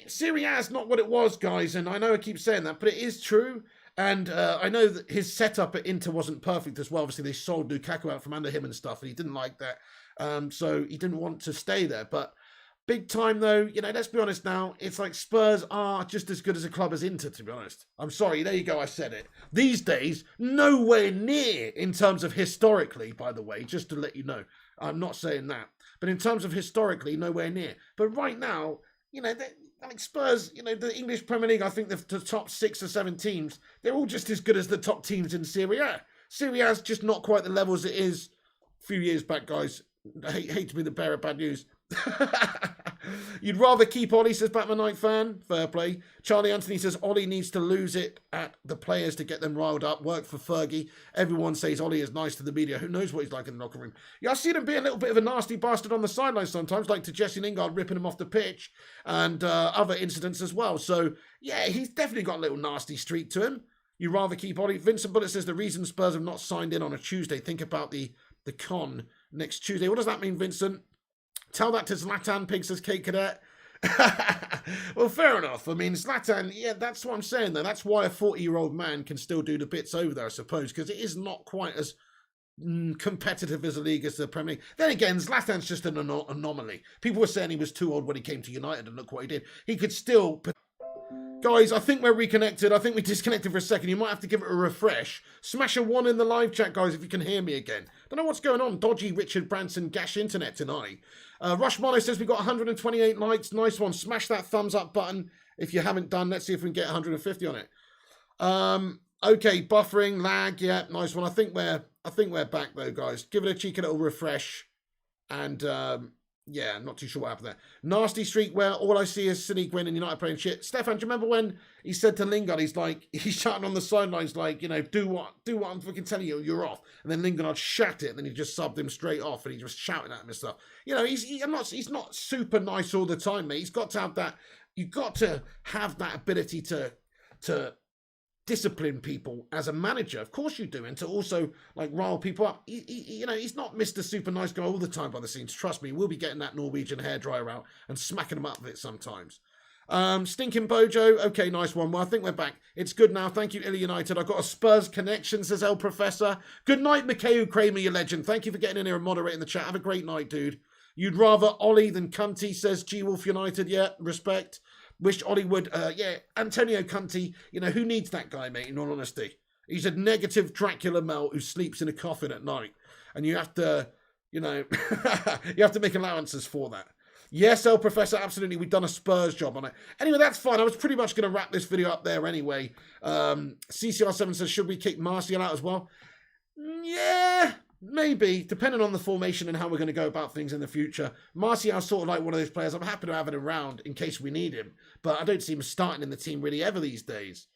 Serie A is not what it was, guys, and I know I keep saying that, but it is true. And I know that his setup at Inter wasn't perfect as well. Obviously, they sold Lukaku out from under him and stuff, and he didn't like that. So he didn't want to stay there. But big time, though, let's be honest now. It's like Spurs are just as good as a club as Inter, to be honest. I'm sorry, there you go, I said it. These days, nowhere near in terms of historically, by the way, just to let you know. I'm not saying that. But in terms of historically, nowhere near. But right now, like Spurs, the English Premier League, I think the top 6 or 7 teams, they're all just as good as the top teams in Serie A. Serie A is just not quite the levels it is a few years back, guys. I hate to be the bearer of bad news. You'd rather keep Ollie, says Batman Knight fan. Fair play. Charlie Anthony says Ollie needs to lose it at the players to get them riled up. Work for Fergie. Everyone says Ollie is nice to the media. Who knows what he's like in the locker room? Yeah, I see him be a little bit of a nasty bastard on the sidelines sometimes, like to Jesse Lingard ripping him off the pitch and other incidents as well. So, yeah, he's definitely got a little nasty streak to him. You'd rather keep Ollie. Vincent Bullock says the reason Spurs have not signed in on a Tuesday. Think about the con next Tuesday. What does that mean, Vincent? Tell that to Zlatan, Pig, says Kate Cadet. Well, fair enough. I mean, Zlatan, yeah, that's what I'm saying, though. That's why a 40-year-old man can still do the bits over there, I suppose, because it is not quite as competitive as a league as the Premier League. Then again, Zlatan's just an anomaly. People were saying he was too old when he came to United, and look what he did. He could still... Guys, I think we're reconnected. I think we disconnected for a second. You might have to give it a refresh. Smash a 1 in the live chat, guys, if you can hear me again. Don't know what's going on. Dodgy Richard Branson Gash Internet tonight. Rush Mono says we've got 128 likes. Nice one. Smash that thumbs up button if you haven't done. Let's see if we can get 150 on it. Okay, buffering, lag. Yeah, nice one. I think we're back, though, guys. Give it a cheeky little refresh. And... yeah, I'm not too sure what happened there. Nasty streak where all I see is City Gwyn and United playing shit. Stefan, do you remember when he said to Lingard, he's shouting on the sidelines like, do what I'm fucking telling you, you're off. And then Lingard shat it, and then he just subbed him straight off, and he just shouting at him and stuff. He's not super nice all the time, mate. He's got to have that. You've got to have that ability to discipline people as a manager. Of course you do, and to also rile people up. He's not Mr. Super Nice Guy all the time by the scenes. Trust me, we'll be getting that Norwegian hairdryer out and smacking them up with it sometimes. Stinking Bojo. Okay, nice one. Well, I think we're back. It's good now. Thank you, Illy United. I've got a Spurs connection, says El Professor. Good night, Mikhail Kramer, you legend. Thank you for getting in here and moderating the chat. Have a great night, dude. You'd rather Ollie than Cunty, says G-Wolf United. Yeah, respect. Wish Ollie would, Antonio Conte, who needs that guy, mate, in all honesty? He's a negative Dracula melt who sleeps in a coffin at night. And you have to, you have to make allowances for that. Yes, El Professor, absolutely. We've done a Spurs job on it. Anyway, that's fine. I was pretty much going to wrap this video up there anyway. CCR7 says, should we kick Martial out as well? Yeah, maybe, depending on the formation and how we're going to go about things in the future. Martial's sort of like one of those players I'm happy to have it around in case we need him, but I don't see him starting in the team really ever these days.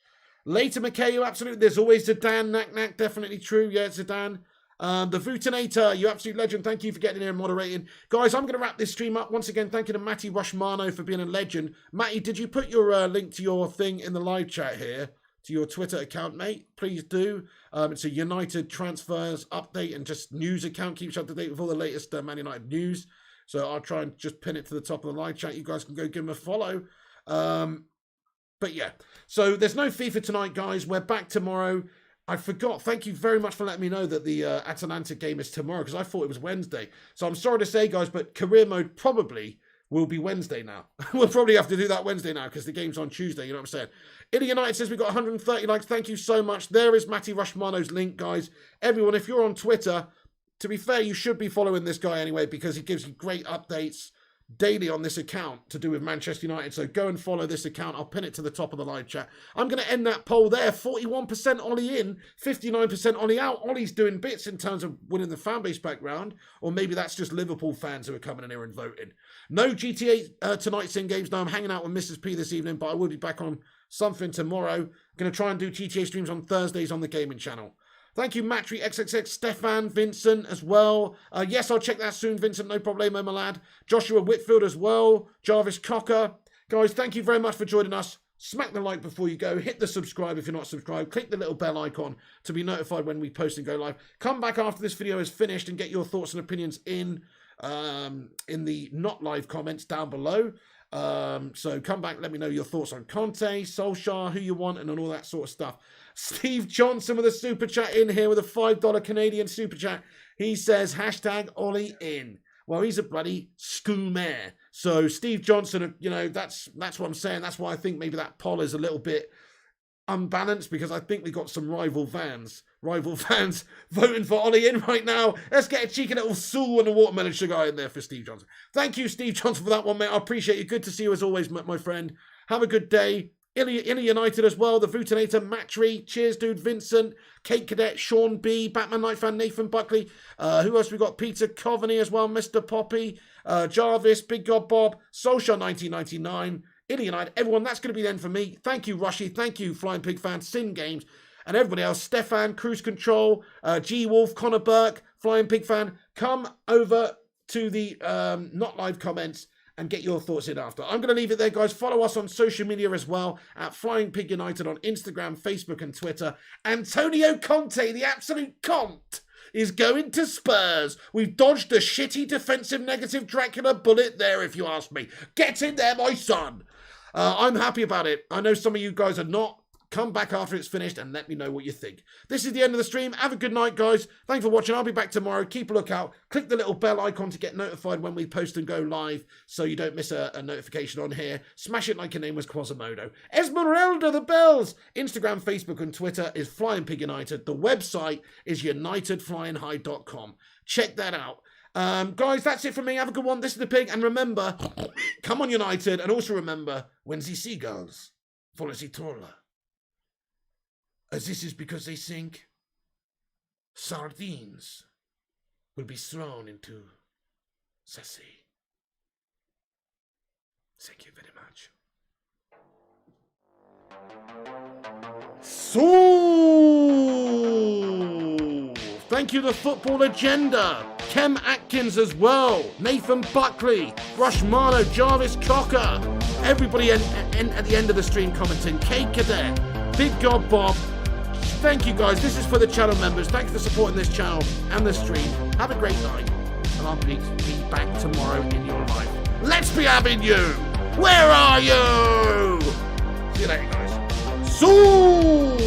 Later, Mikhail, absolutely. There's always Zidane, Knack, definitely true. Yeah, Zidane. The Vutinator, you absolute legend. Thank you for getting in here and moderating. Guys, I'm going to wrap this stream up. Once again, thank you to Matty Rushmano for being a legend. Matty, did you put your link to your thing in the live chat here? To your Twitter account, mate, please do. It's a United transfers update and just news account. Keeps you up to date with all the latest Man United news. So I'll try and just pin it to the top of the live chat. You guys can go give him a follow. But yeah, so there's no FIFA tonight, guys. We're back tomorrow. I forgot. Thank you very much for letting me know that the Atalanta game is tomorrow because I thought it was Wednesday. So I'm sorry to say, guys, but career mode probably will be Wednesday now. We'll probably have to do that Wednesday now because the game's on Tuesday, you know what I'm saying? Illy United says we've got 130 likes. Thank you so much. There is Matty Rushmano's link, guys. Everyone, if you're on Twitter, to be fair, you should be following this guy anyway because he gives you great updates, daily on this account to do with Manchester United. So go and follow this account. I'll pin it to the top of the live chat. I'm going to end that poll there. 41% Ollie in, 59% Ollie out. Ollie's doing bits in terms of winning the fan base background, or maybe that's just Liverpool fans who are coming in here and voting. No GTA tonight's in games. No, I'm hanging out with Mrs. P this evening, but I will be back on something tomorrow. Going to try and do GTA streams on Thursdays on the gaming channel. Thank you, Matry XXX, Stefan, Vincent as well. Yes, I'll check that soon, Vincent. No problemo, my lad. Joshua Whitfield as well. Jarvis Cocker. Guys, thank you very much for joining us. Smack the like before you go. Hit the subscribe if you're not subscribed. Click the little bell icon to be notified when we post and go live. Come back after this video is finished and get your thoughts and opinions in the not live comments down below. So come back, let me know your thoughts on Conte, Solskjaer, who you want, and on all that sort of stuff. Steve Johnson with a super chat in here with a $5 Canadian super chat. He says, hashtag Ollie in. Well, he's a bloody scoomer. So Steve Johnson, you know, that's what I'm saying. That's why I think maybe that poll is a little bit unbalanced, because I think we got some rival fans voting for Ollie in right now. Let's get a cheeky little Sue and a watermelon sugar in there for Steve Johnson. Thank you, Steve Johnson, for that one, mate. I appreciate you. Good to see you as always, my friend. Have a good day. Inner United as well. The Vutinator, Matry. Cheers, dude. Vincent, Kate Cadet, Sean B, Batman Night Fan, Nathan Buckley. Who else we got? Peter Coveney as well. Mr. Poppy, Jarvis, Big God Bob, Solskjaer 1999. Inner United. Everyone, that's going to be the end for me. Thank you, Rushy. Thank you, Flying Pig fans, Sin Games, and everybody else. Stefan, Cruise Control, G Wolf, Connor Burke, Flying Pig fan. Come over to the not live comments and get your thoughts in after. I'm going to leave it there, guys. Follow us on social media as well at Flying Pig United on Instagram, Facebook, and Twitter. Antonio Conte, the absolute Conte, is going to Spurs. We've dodged a shitty defensive negative Dracula bullet there, if you ask me. Get in there, my son. I'm happy about it. I know some of you guys are not. Come back after it's finished and let me know what you think. This is the end of the stream. Have a good night, guys. Thanks for watching. I'll be back tomorrow. Keep a lookout. Click the little bell icon to get notified when we post and go live, so you don't miss a notification on here. Smash it like your name was Quasimodo. Esmeralda the Bells. Instagram, Facebook, and Twitter is Flying Pig United. The website is unitedflyinghigh.com. Check that out. Guys, that's it from me. Have a good one. This is the Pig. And remember, come on, United. And also remember, when the seagulls follow the trawler, as this is because they think sardines will be thrown into the sea. Thank you very much. So, thank you to Football Agenda, Kem Atkins as well, Nathan Buckley, Rush Marlow, Jarvis Cocker, everybody at the end of the stream commenting, Kate Cadet, Big God Bob. Thank you, guys. This is for the channel members. Thanks for supporting this channel and the stream. Have a great night. And I'll be back tomorrow in your life. Let's be having you. Where are you? See you later, guys. So.